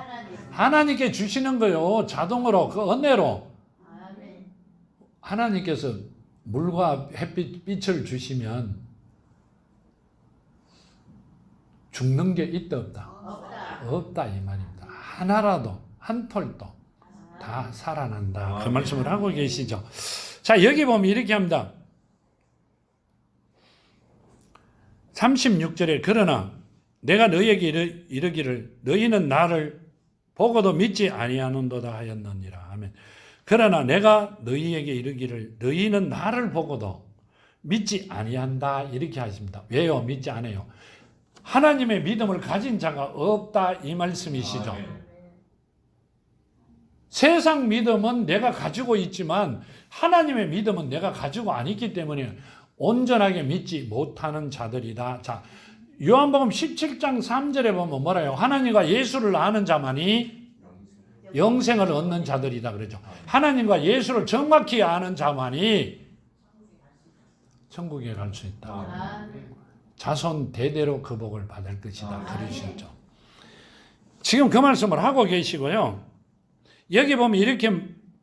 하나님께 주시는 거요. 자동으로 그 은혜로. 하나님께서 물과 햇빛을 주시면 죽는 게 있다 없다? 없다 이 말입니다. 하나라도 한 톨도 다 살아난다. 그 말씀을 하고 계시죠. 자, 여기 보면 이렇게 합니다. 36절에 그러나 내가 너희에게 이르기를 너희는 나를 보고도 믿지 아니하는도다 하였느니라. 아멘. 그러나 내가 너희에게 이르기를 너희는 나를 보고도 믿지 아니한다 이렇게 하십니다. 왜요? 믿지 않아요. 하나님의 믿음을 가진 자가 없다 이 말씀이시죠. 세상 믿음은 내가 가지고 있지만 하나님의 믿음은 내가 가지고 안 있기 때문에 온전하게 믿지 못하는 자들이다. 자, 요한복음 17장 3절에 보면 뭐라요? 하나님과 예수를 아는 자만이 영생을 얻는 자들이다 그러죠. 하나님과 예수를 정확히 아는 자만이 천국에 갈 수 있다. 자손 대대로 그 복을 받을 것이다. 그러시죠. 지금 그 말씀을 하고 계시고요. 여기 보면 이렇게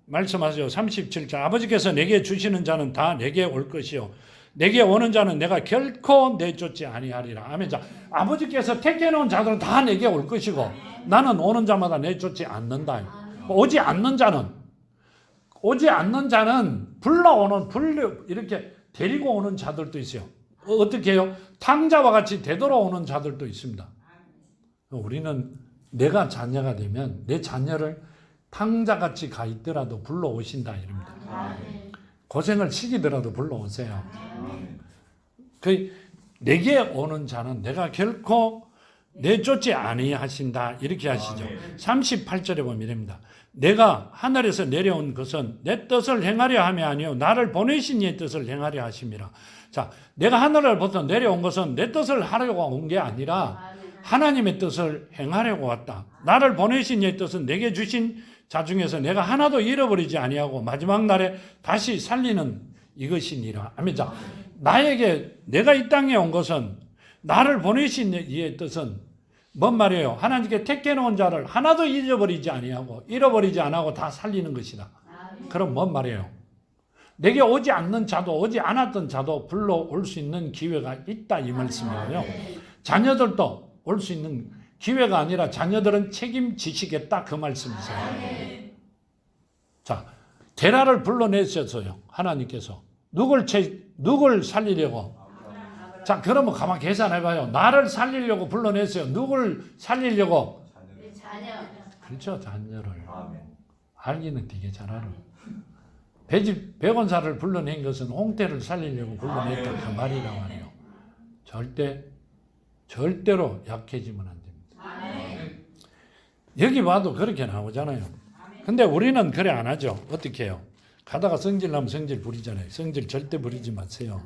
말씀하세요. 37절 아버지께서 내게 주시는 자는 다 내게 올 것이요 내게 오는 자는 내가 결코 내쫓지 아니하리라. 아멘. 자, 아버지께서 택해놓은 자들은 다 내게 올 것이고 나는 오는 자마다 내쫓지 않는다. 오지 않는 자는 이렇게 데리고 오는 자들도 있어요. 어떻게 해요? 탕자와 같이 되돌아오는 자들도 있습니다. 우리는 내가 자녀가 되면 내 자녀를 탕자같이 가 있더라도 불러오신다 이럽니다. 고생을 시키더라도 불러오세요. 내게 오는 자는 내가 결코 내쫓지 아니하신다 이렇게 하시죠. 38절에 보면 이랍니다. 내가 하늘에서 내려온 것은 내 뜻을 행하려 함이 아니요 나를 보내신 이의 뜻을 행하려 하심이라. 자, 내가 하늘로부터 내려온 것은 내 뜻을 하려고 온 게 아니라 하나님의 뜻을 행하려고 왔다. 나를 보내신 이의 뜻은 내게 주신 자 중에서 내가 하나도 잃어버리지 아니하고 마지막 날에 다시 살리는 이것이니라. 아멘. 자, 나에게 내가 이 땅에 온 것은 나를 보내신 이의 뜻은 뭔 말이에요? 하나님께 택해 놓은 자를 하나도 잃어버리지 아니하고 잃어버리지 않고 다 살리는 것이다. 그럼 뭔 말이에요? 내게 오지 않는 자도 오지 않았던 자도 불러올 수 있는 기회가 있다 이 말씀이에요. 자녀들도 올 수 있는 기회가 아니라 자녀들은 책임지시겠다 그 말씀이세요. 자, 게라를 불러내셨어요. 하나님께서. 누굴 살리려고? 자, 그러면 가만 계산해봐요. 나를 살리려고 불러냈어요. 누굴 살리려고? 자녀. 그렇죠. 자녀를. 알기는 되게 잘 알아요. 백원사를 불러낸 것은 홍태를 살리려고 불러냈다 그 말이란 말이에요. 절대 절대로 약해지면 안 됩니다. 여기 봐도 그렇게 나오잖아요. 근데 우리는 그래 안 하죠. 어떻게 해요? 가다가 성질 나면 성질 부리잖아요. 성질 절대 부리지 마세요.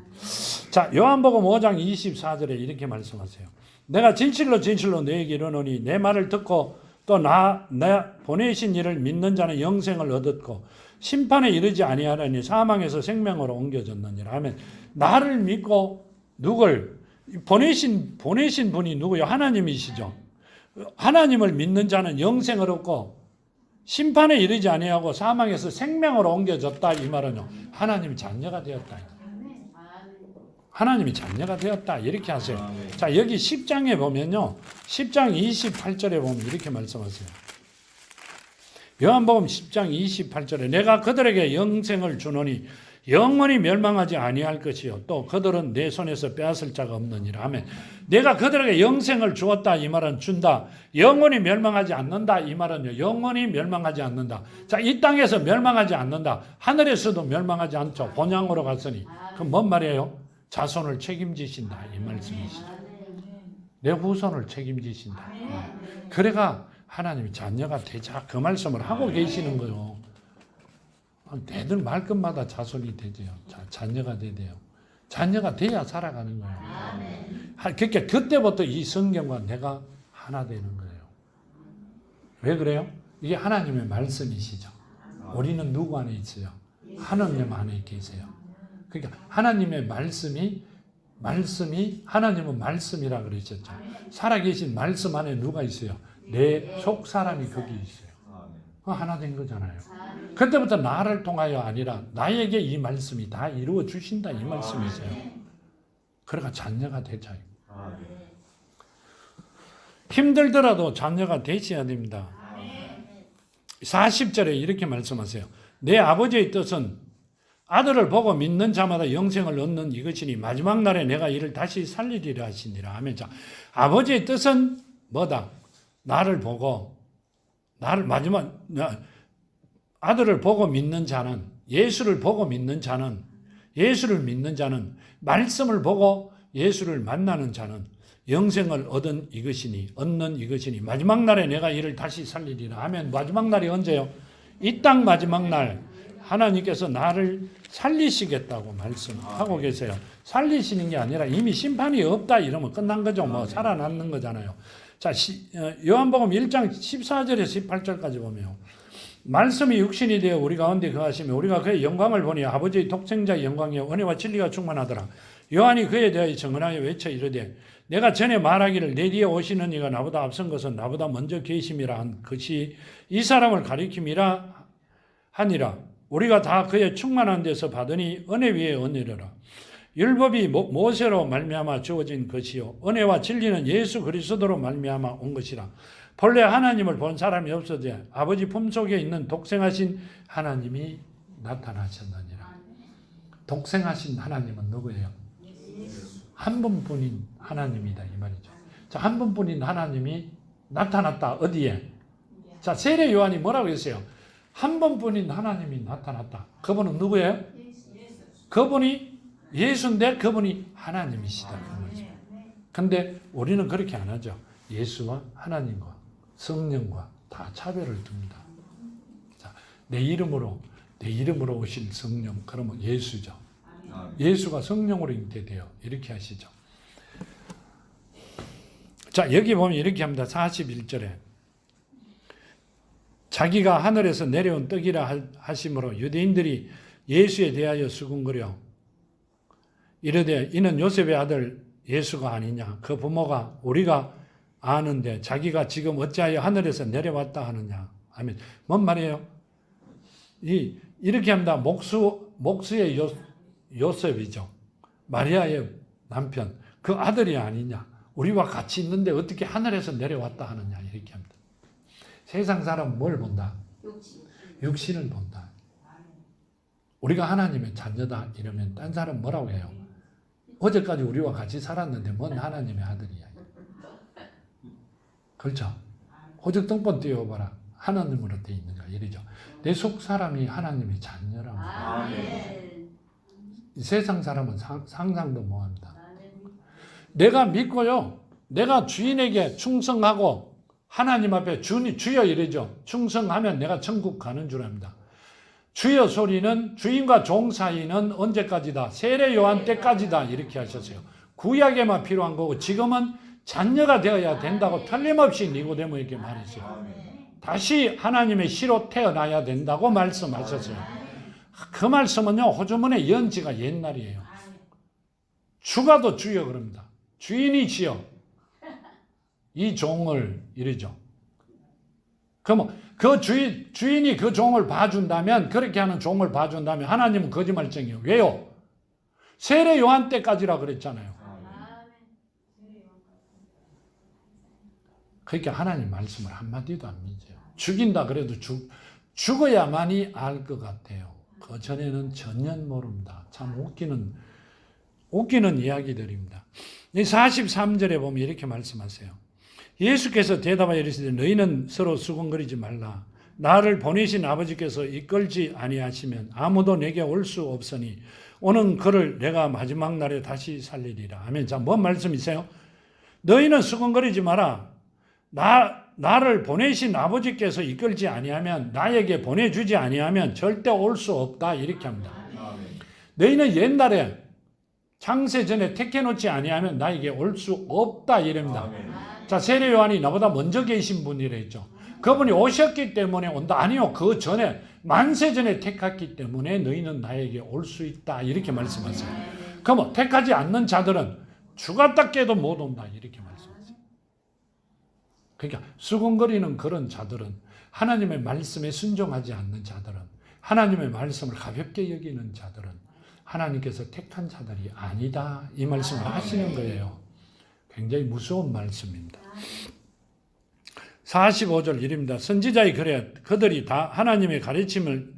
자, 요한복음 5장 24절에 이렇게 말씀하세요. 내가 진실로 진실로 너에게 이르노니 내 말을 듣고 또 나 보내신 이를 믿는 자는 영생을 얻었고 심판에 이르지 아니하려니 사망에서 생명으로 옮겨졌느니라 하면, 나를 믿고 누굴 보내신 분이 누구요? 하나님이시죠. 하나님을 믿는 자는 영생을 얻고 심판에 이르지 아니하고 사망에서 생명으로 옮겨졌다. 이 말은요, 하나님이 자녀가 되었다. 하나님이 자녀가 되었다. 이렇게 하세요. 자, 여기 10장에 보면요, 10장 28절에 보면 이렇게 말씀하세요. 요한복음 10장 28절에 내가 그들에게 영생을 주노니 영원히 멸망하지 아니할 것이요 또 그들은 내 손에서 빼앗을 자가 없느니라 하면, 내가 그들에게 영생을 주었다. 이 말은 준다. 영원히 멸망하지 않는다. 이 말은요, 영원히 멸망하지 않는다. 자, 이 땅에서 멸망하지 않는다. 하늘에서도 멸망하지 않죠. 본향으로 갔으니. 그럼 뭔 말이에요? 자손을 책임지신다. 이 말씀이시죠. 내 후손을 책임지신다. 그래가 하나님이 자녀가 되자, 그 말씀을 하고 계시는 거예요. 애들 말끝마다 자손이 되죠. 자녀가 되대요. 자녀가 돼야 살아가는 거예요. 그러니까 그때부터 이 성경과 내가 하나 되는 거예요. 왜 그래요? 이게 하나님의 말씀이시죠. 우리는 누구 안에 있어요? 하나님 안에 계세요. 그러니까 하나님의 말씀이 하나님은 말씀이라 그러셨죠. 살아계신 말씀 안에 누가 있어요? 내 속 사람이 거기 있어요. 하나 된 거잖아요. 그때부터 나를 통하여 아니라 나에게 이 말씀이 다 이루어 주신다. 이 말씀이세요. 그러니까 자녀가 되자. 힘들더라도 자녀가 되셔야 됩니다. 40절에 이렇게 말씀하세요. 내 아버지의 뜻은 아들을 보고 믿는 자마다 영생을 얻는 이것이니 마지막 날에 내가 이를 다시 살리리라 하시니라 하면, 자, 아버지의 뜻은 뭐다? 나를 보고 아들을 보고 믿는 자는, 예수를 보고 믿는 자는, 예수를 믿는 자는, 말씀을 보고 예수를 만나는 자는 영생을 얻는 이것이니 마지막 날에 내가 이를 다시 살리리라 하면, 마지막 날이 언제요? 이 땅 마지막 날 하나님께서 나를 살리시겠다고 말씀하고 계세요. 살리시는 게 아니라 이미 심판이 없다 이러면 끝난 거죠. 뭐 살아남는 거잖아요. 자, 요한복음 1장 14절에서 18절까지 보면, 말씀이 육신이 되어 우리 가운데 거하시며 우리가 그의 영광을 보니 아버지의 독생자의 영광이요 은혜와 진리가 충만하더라. 요한이 그에 대하여 증언하여 외쳐 이르되, 내가 전에 말하기를 내 뒤에 오시는 이가 나보다 앞선 것은 나보다 먼저 계심이라 한 것이 이 사람을 가리킴이라 하니라. 우리가 다 그의 충만한 데서 받으니 은혜 위에 은혜로라. 율법이 모세로 말미암아 주어진 것이요 은혜와 진리는 예수 그리스도로 말미암아 온 것이라. 본래 하나님을 본 사람이 없어져 아버지 품속에 있는 독생하신 하나님이 나타나셨느니라. 독생하신 하나님은 누구예요? 한 분뿐인 하나님이다 이 말이죠. 자, 한 분뿐인 하나님이 나타났다. 어디에? 자, 세례 요한이 뭐라고 했어요? 한 분뿐인 하나님이 나타났다. 그분은 누구예요? 그분이 예수인데 그분이 하나님이시다. 근데 우리는 그렇게 안 하죠. 예수와 하나님과 성령과 다 차별을 둡니다. 자, 내 이름으로 오신 성령, 그러면 예수죠. 예수가 성령으로 잉태돼요. 이렇게 하시죠. 자, 여기 보면 이렇게 합니다. 41절에 자기가 하늘에서 내려온 떡이라 하심으로 유대인들이 예수에 대하여 수군거려 이르되 이는 요셉의 아들 예수가 아니냐. 그 부모가 우리가 아는데 자기가 지금 어찌하여 하늘에서 내려왔다 하느냐. 아멘. 뭔 말이에요? 이렇게 합니다. 목수의 요셉이죠. 마리아의 남편. 그 아들이 아니냐. 우리와 같이 있는데 어떻게 하늘에서 내려왔다 하느냐. 이렇게 합니다. 세상 사람은 뭘 본다? 육신을 본다. 우리가 하나님의 자녀다 이러면 딴 사람 뭐라고 해요? 어제까지 우리와 같이 살았는데 뭔 하나님의 아들이야. 그렇죠? 호적등본 띄워봐라. 하나님으로 되어 있는가 이러죠. 내 속 사람이 하나님의 자녀라고. 세상 사람은 상상도 못합니다. 내가 믿고요. 내가 주인에게 충성하고 하나님 앞에 주여 이러죠. 충성하면 내가 천국 가는 줄 압니다. 주여 소리는 주인과 종 사이는 언제까지다? 세례 요한 때까지다. 이렇게 하셨어요. 구약에만 필요한 거고 지금은 자녀가 되어야 된다고 틀림없이 니고데모에게 말했어요. 다시 하나님의 씨로 태어나야 된다고 말씀하셨어요. 그 말씀은요, 호주문의 연지가 옛날이에요. 주가도 주여 그럽니다. 주인이시여 이 종을 이러죠. 그럼 그 주인이 그 종을 봐준다면, 그렇게 하는 종을 봐준다면 하나님은 거짓말쟁이에요. 왜요? 세례 요한 때까지라 그랬잖아요. 그러니까 하나님 말씀을 한마디도 안 믿어요. 죽인다 그래도 죽어야만이 알 것 같아요. 그 전에는 전혀 모릅니다. 참 웃기는 이야기들입니다. 43절에 보면 이렇게 말씀하세요. 예수께서 대답하여 이르시되 너희는 서로 수군거리지 말라. 나를 보내신 아버지께서 이끌지 아니하시면 아무도 내게 올 수 없으니 오는 그를 내가 마지막 날에 다시 살리리라. 아멘. 자, 뭔 말씀이세요? 너희는 수군거리지 마라. 나를 보내신 아버지께서 이끌지 아니하면, 나에게 보내주지 아니하면 절대 올 수 없다. 이렇게 합니다. 너희는 옛날에 창세 전에 택해놓지 아니하면 나에게 올 수 없다. 이랍니다. 자, 세례 요한이 나보다 먼저 계신 분이라 했죠. 그분이 오셨기 때문에 온다. 아니요. 그 전에 만세 전에 택했기 때문에 너희는 나에게 올 수 있다. 이렇게 말씀하세요. 그럼 택하지 않는 자들은 죽었다 깨도 못 온다. 이렇게 말씀하세요. 그러니까 수군거리는 그런 자들은, 하나님의 말씀에 순종하지 않는 자들은, 하나님의 말씀을 가볍게 여기는 자들은 하나님께서 택한 자들이 아니다. 이 말씀을 하시는 거예요. 굉장히 무서운 말씀입니다. 45절 이릅니다. 선지자의 글에 그들이 다 하나님의 가르침을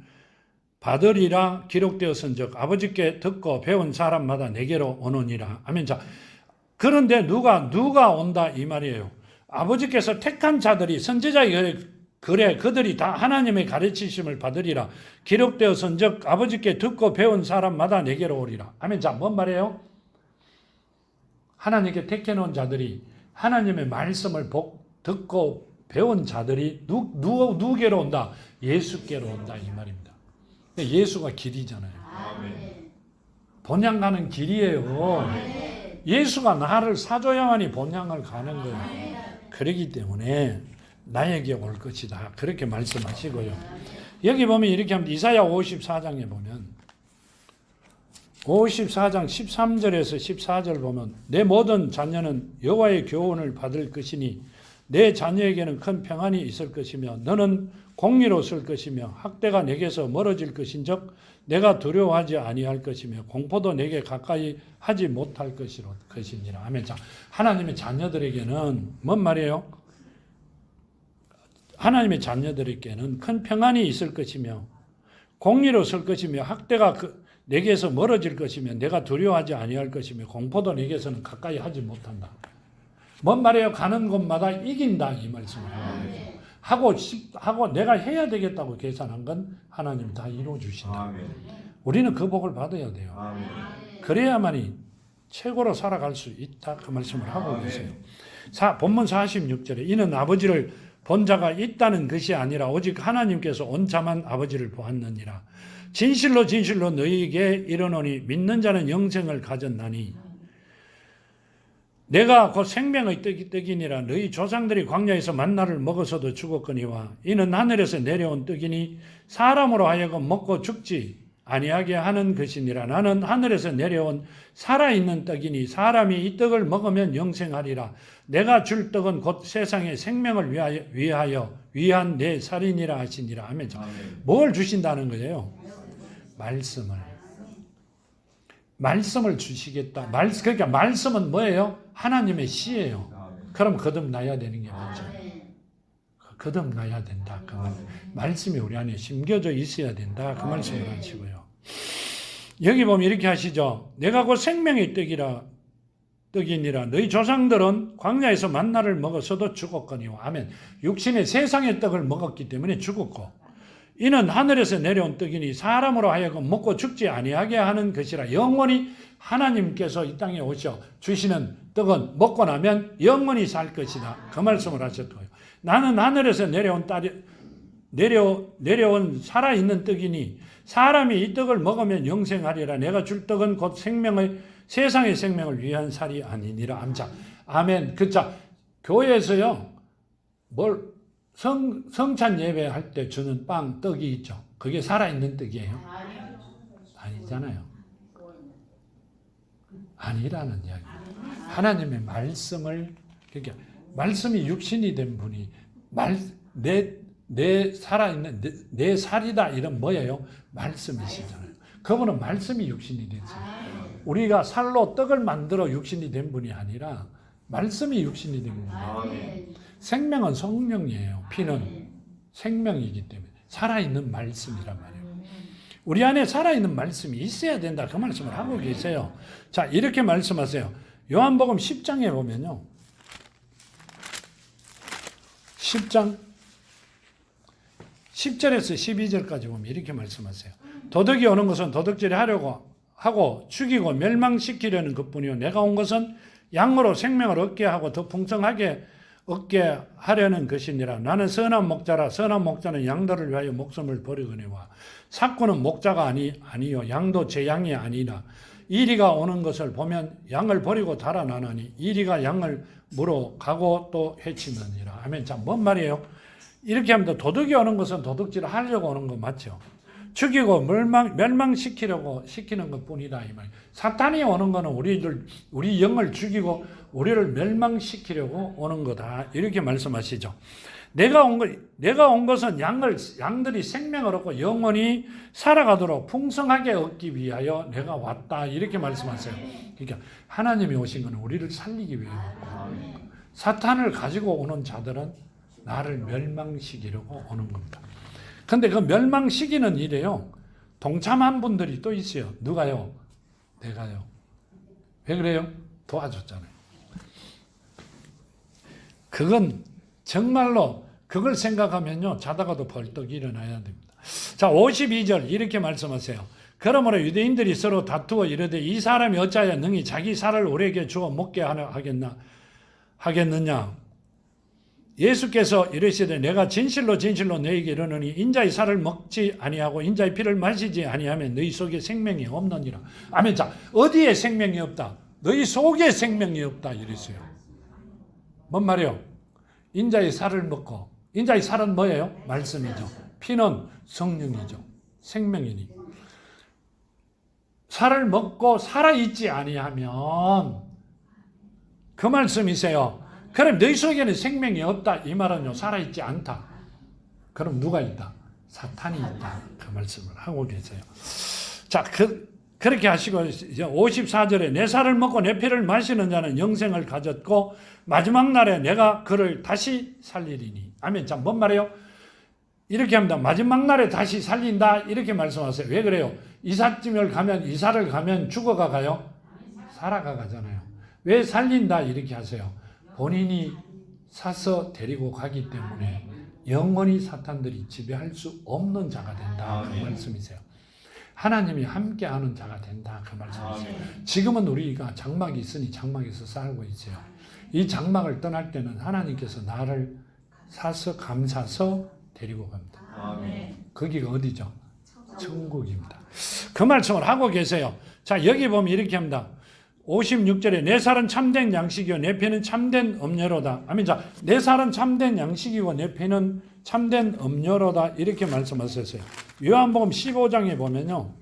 받으리라 기록되었은즉 아버지께 듣고 배운 사람마다 내게로 오느니라. 아멘. 자, 그런데 누가 온다 이 말이에요. 아버지께서 택한 자들이, 선지자의 글에 그들이 다 하나님의 가르치심을 받으리라 기록되었은즉 아버지께 듣고 배운 사람마다 내게로 오리라. 아멘. 자, 뭔 말이에요? 하나님께 택해놓은 자들이, 하나님의 말씀을 듣고 배운 자들이 누구께로 온다? 예수께로 온다 이 말입니다. 예수가 길이잖아요. 본향 가는 길이에요. 예수가 나를 사줘야만이 본향을 가는 거예요. 그렇기 때문에 나에게 올 것이다. 그렇게 말씀하시고요. 여기 보면 이렇게 합니다. 이사야 54장에 보면 54장 13절에서 14절 보면 내 모든 자녀는 여호와의 교훈을 받을 것이니 내 자녀에게는 큰 평안이 있을 것이며 너는 공의로울 것이며 학대가 내게서 멀어질 것인즉 내가 두려워하지 아니할 것이며 공포도 내게 가까이 하지 못할 것이니라. 아멘. 자, 하나님의 자녀들에게는 뭔 말이에요? 하나님의 자녀들에게는 큰 평안이 있을 것이며 공의로울 것이며 학대가 내게서 멀어질 것이며 내가 두려워하지 아니할 것이며 공포도 내게서는 가까이 하지 못한다. 뭔 말이에요? 가는 곳마다 이긴다 이 말씀을 하고 내가 해야 되겠다고 계산한 건 하나님 다 이루어 주신다. 우리는 그 복을 받아야 돼요. 그래야만이 최고로 살아갈 수 있다 그 말씀을 하고 계세요. 본문 46절에 이는 아버지를 본 자가 있다는 것이 아니라 오직 하나님께서 온 자만 아버지를 보았느니라. 진실로 진실로 너희에게 이르노니 믿는 자는 영생을 가졌나니 내가 곧 생명의 떡이니라. 너희 조상들이 광야에서 만나를 먹어서도 죽었거니와 이는 하늘에서 내려온 떡이니 사람으로 하여금 먹고 죽지 아니하게 하는 것이니라. 나는 하늘에서 내려온 살아있는 떡이니 사람이 이 떡을 먹으면 영생하리라. 내가 줄 떡은 곧 세상의 생명을 위한 내 살이니라 하시니라. 아멘. 뭘 주신다는 거예요? 말씀을 주시겠다. 그러니까 말씀은 뭐예요? 하나님의 씨예요. 그럼 거듭나야 되는 게 맞죠. 거듭나야 된다. 그 말씀이 우리 안에 심겨져 있어야 된다. 그 말씀을 하시고요. 여기 보면 이렇게 하시죠. 내가 곧 생명의 떡이니라. 너희 조상들은 광야에서 만나를 먹어서도 죽었거니와. 아멘. 육신의 세상의 떡을 먹었기 때문에 죽었고 이는 하늘에서 내려온 떡이니 사람으로 하여금 먹고 죽지 아니하게 하는 것이라. 영원히 하나님께서 이 땅에 오셔 주시는 떡은 먹고 나면 영원히 살 것이다. 그 말씀을 하셨고요. 나는 하늘에서 내려온 살아있는 떡이니 사람이 이 떡을 먹으면 영생하리라. 내가 줄 떡은 곧 세상의 생명을 위한 살이 아니니라. 암자. 아멘. 그자 교회에서요. 성찬 예배할 때 주는 빵, 떡이 있죠. 그게 살아있는 떡이에요? 아니잖아요. 아니라는 이야기. 하나님의 말씀을, 그러니까 말씀이 육신이 된 분이 내 살아있는 내 살이다 이런 뭐예요? 말씀이시잖아요. 그분은 말씀이 육신이 됐어요. 우리가 살로 떡을 만들어 육신이 된 분이 아니라 말씀이 육신이 된 분이에요. 생명은 성령이에요. 피는 생명이기 때문에 살아있는 말씀이란 말이에요. 우리 안에 살아있는 말씀이 있어야 된다. 그 말씀을 하고 계세요. 자, 이렇게 말씀하세요. 요한복음 10장에 보면요. 10장 10절에서 12절까지 보면 이렇게 말씀하세요. 도둑이 오는 것은 도둑질을 하려고 하고 죽이고 멸망시키려는 것뿐이요. 내가 온 것은 양으로 생명을 얻게 하고 더 풍성하게 얻게 하려는 것이니라. 나는 선한 목자라. 선한 목자는 양들을 위하여 목숨을 버리거니와 삭구는 목자가 아니요 양도 제 양이 아니라. 이리가 오는 것을 보면 양을 버리고 달아나나니 이리가 양을 물어 가고 또 해치느니라. 아멘. 자, 뭔 말이에요? 이렇게 하면 도둑이 오는 것은 도둑질을 하려고 오는 거 맞죠? 죽이고 멸망시키려고 시키는 것뿐이다 이 말. 사탄이 오는 거는 우리 영을 죽이고 우리를 멸망시키려고 오는 거다 이렇게 말씀하시죠. 내가 온 것은 양들이 생명을 얻고 영원히 살아가도록 풍성하게 얻기 위하여 내가 왔다 이렇게 말씀하세요. 그러니까 하나님이 오신 것은 우리를 살리기 위해 왔고 사탄을 가지고 오는 자들은 나를 멸망시키려고 오는 겁니다. 근데 그 멸망시키는 일에요. 동참한 분들이 또 있어요. 누가요? 내가요. 왜 그래요? 도와줬잖아요. 그건 정말로 그걸 생각하면요. 자다가도 벌떡 일어나야 됩니다. 자, 52절 이렇게 말씀하세요. 그러므로 유대인들이 서로 다투어 이르되 이 사람이 어찌하여 능히 자기 살을 우리에게 주어 먹게 하겠느냐. 예수께서 이르시되 내가 진실로 너희에게 이르노니 인자의 살을 먹지 아니하고 인자의 피를 마시지 아니하면 너희 속에 생명이 없느니라. 아멘. 자, 어디에 생명이 없다? 너희 속에 생명이 없다 이랬어요. 뭔 말이요? 인자의 살을 먹고 인자의 살은 뭐예요? 말씀이죠. 피는 성령이죠. 생명이니. 살을 먹고 살아있지 아니하면 그 말씀이세요. 그럼 너희 속에는 생명이 없다. 이 말은요. 살아있지 않다. 그럼 누가 있다? 사탄이 있다. 그 말씀을 하고 계세요. 자, 그렇게 하시고 이제 54절에 내 살을 먹고 내 피를 마시는 자는 영생을 가졌고 마지막 날에 내가 그를 다시 살리리니. 아멘. 자, 뭔 말이에요? 이렇게 합니다. 마지막 날에 다시 살린다. 이렇게 말씀하세요. 왜 그래요? 이사를 가면 죽어가 가요? 살아가 가잖아요. 왜 살린다? 이렇게 하세요. 본인이 사서 데리고 가기 때문에 영원히 사탄들이 지배할 수 없는 자가 된다. 그 말씀이세요. 하나님이 함께하는 자가 된다. 그 말씀이세요. 지금은 우리가 장막이 있으니 장막에서 살고 있어요. 이 장막을 떠날 때는 하나님께서 나를 사서 감사서 데리고 갑니다. 거기가 어디죠? 천국입니다. 그 말씀을 하고 계세요. 자, 여기 보면 이렇게 합니다. 56절에 내 살은 참된 양식이요 내 피는 참된 음료로다. 아멘. 자, 내 살은 참된 양식이고 내 피는 참된 음료로다. 이렇게 말씀하셨어요. 요한복음 15장에 보면요.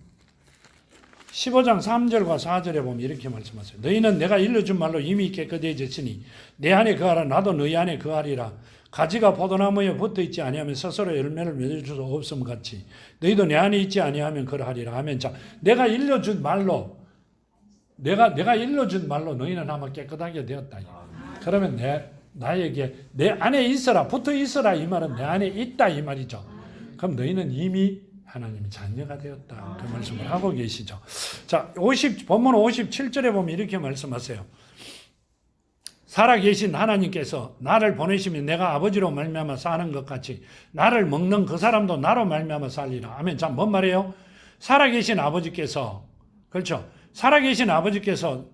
15장 3절과 4절에 보면 이렇게 말씀하세요. 너희는 내가 일러준 말로 이미 깨끗해졌으니 내 안에 거하라 나도 너희 안에 거하리라. 가지가 포도나무에 붙어있지 아니하면 스스로 열매를 맺을 수 없음 같이 너희도 내 안에 있지 아니하면 그러하리라. 아멘. 자, 내가 일러준 말로 너희는 아마 깨끗하게 되었다. 그러면 나에게 내 안에 있어라, 붙어 있어라 이 말은 내 안에 있다 이 말이죠. 그럼 너희는 이미 하나님의 자녀가 되었다. 그 말씀을 하고 계시죠. 자, 본문 57절에 보면 이렇게 말씀하세요. 살아계신 하나님께서 나를 보내시면 내가 아버지로 말미암아 사는 것 같이 나를 먹는 그 사람도 나로 말미암아 살리라. 아멘. 자, 뭔 말이에요? 살아계신 아버지께서, 그렇죠? 살아계신 아버지께서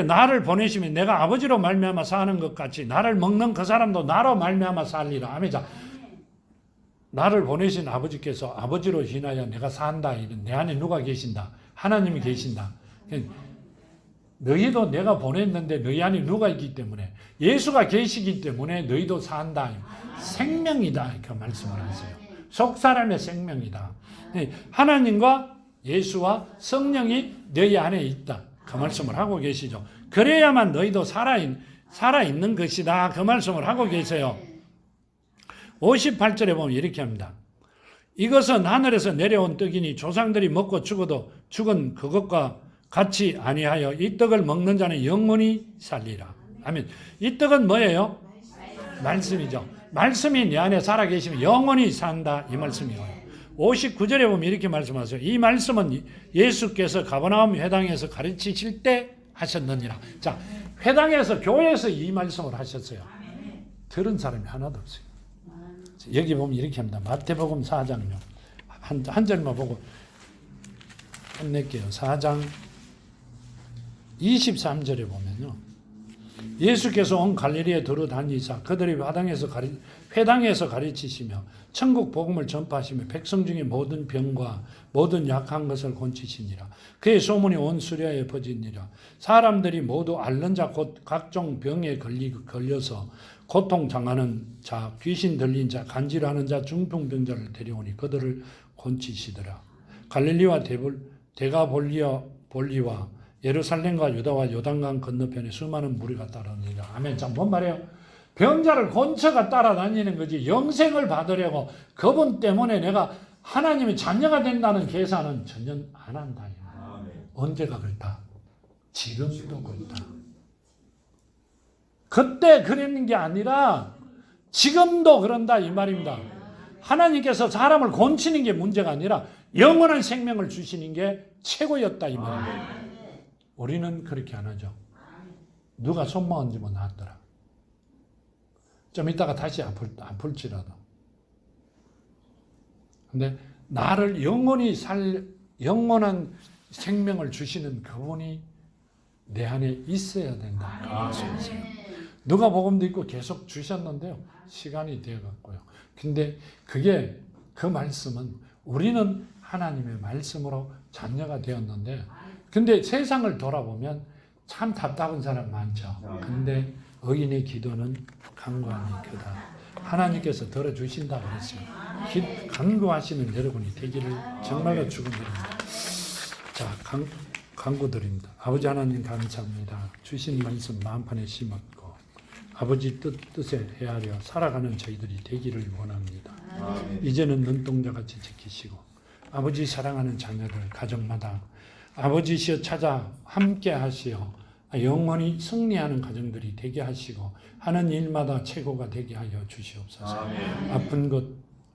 나를 보내시면 내가 아버지로 말미암아 사는 것 같이 나를 먹는 그 사람도 나로 말미암아 살리라. 아멘. 자, 나를 보내신 아버지께서 아버지로 인하여 내가 산다. 내 안에 누가 계신다? 하나님이 계신다. 너희도 내가 보냈는데 너희 안에 누가 있기 때문에 예수가 계시기 때문에 너희도 산다. 생명이다. 그 말씀을 하세요. 속 사람의 생명이다. 하나님과 예수와 성령이 너희 안에 있다. 그 말씀을 하고 계시죠. 그래야만 너희도 살아있는 것이다. 그 말씀을 하고 계세요. 58절에 보면 이렇게 합니다. 이것은 하늘에서 내려온 떡이니 조상들이 먹고 죽어도 죽은 그것과 같이 아니하여 이 떡을 먹는 자는 영원히 살리라. 아멘. 이 떡은 뭐예요? 말씀이죠. 말씀이 내 안에 살아계시면 영원히 산다. 이 말씀이에요. 59절에 보면 이렇게 말씀하세요. 이 말씀은 예수께서 가버나움 회당에서 가르치실 때 하셨느니라. 자, 회당에서 교회에서 이 말씀을 하셨어요. 들은 사람이 하나도 없어요. 여기 보면 이렇게 합니다. 마태복음 4장요. 한 절만 보고 끝낼게요. 4장 23절에 보면요. 예수께서 온 갈릴리에 두루 다니사 그들이 회당에서 가르치시며 천국 복음을 전파하시며 백성 중에 모든 병과 모든 약한 것을 고치시니라. 그의 소문이 온 수리아에 퍼지니라. 사람들이 모두 앓는 자 곧 각종 병에 걸려서 고통 당하는 자, 귀신 들린 자, 간질하는 자, 중풍병자를 데려오니 그들을 고치시더라. 갈릴리와 데가볼리와 예루살렘과 유다와 요단강 건너편에 수많은 무리가 따르니라. 아멘. 자, 뭔 말이에요? 병자를 곤처가 따라다니는 거지. 영생을 받으려고 그분 때문에 내가 하나님의 자녀가 된다는 계산은 전혀 안 한다. 언제가 그렇다? 지금도 그렇다. 그때 그랬는 게 아니라 지금도 그런다 이 말입니다. 하나님께서 사람을 곤치는 게 문제가 아니라 영원한 생명을 주시는 게 최고였다 이 말입니다. 우리는 그렇게 안 하죠. 누가 손만 얹으면 낫더라. 좀 이따가 다시 아플지라도. 근데 나를 영원한 생명을 주시는 그분이 내 안에 있어야 된다. 누가복음도 있고 계속 주셨는데요. 시간이 되어갔고요. 근데 그 말씀은 우리는 하나님의 말씀으로 자녀가 되었는데 근데 세상을 돌아보면 참 답답한 사람 많죠. 근데 의인의 기도는 간구함이 크다. 하나님께서 들어주신다 그랬어요. 간구하시는 여러분이 되기를 정말로 축원드립니다. 자, 간구드립니다. 아버지 하나님 감사합니다. 주신 말씀 마음판에 심었고 아버지 뜻에 헤아려 살아가는 저희들이 되기를 원합니다. 이제는 눈동자같이 지키시고 아버지 사랑하는 자녀들 가정마다 아버지시여 찾아 함께 하시어 영원히 승리하는 가정들이 되게 하시고 하는 일마다 최고가 되게 하여 주시옵소서. 아픈 것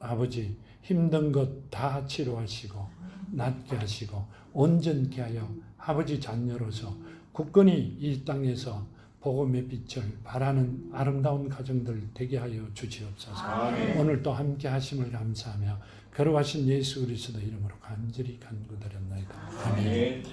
아버지 힘든 것 다 치료하시고 낫게 하시고 온전케 하여 아버지 자녀로서 굳건히 이 땅에서 복음의 빛을 발하는 아름다운 가정들 되게 하여 주시옵소서. 오늘 또 함께 하심을 감사하며 거룩하신 예수 그리스도 이름으로 간절히 간구드렸나이다. 아멘.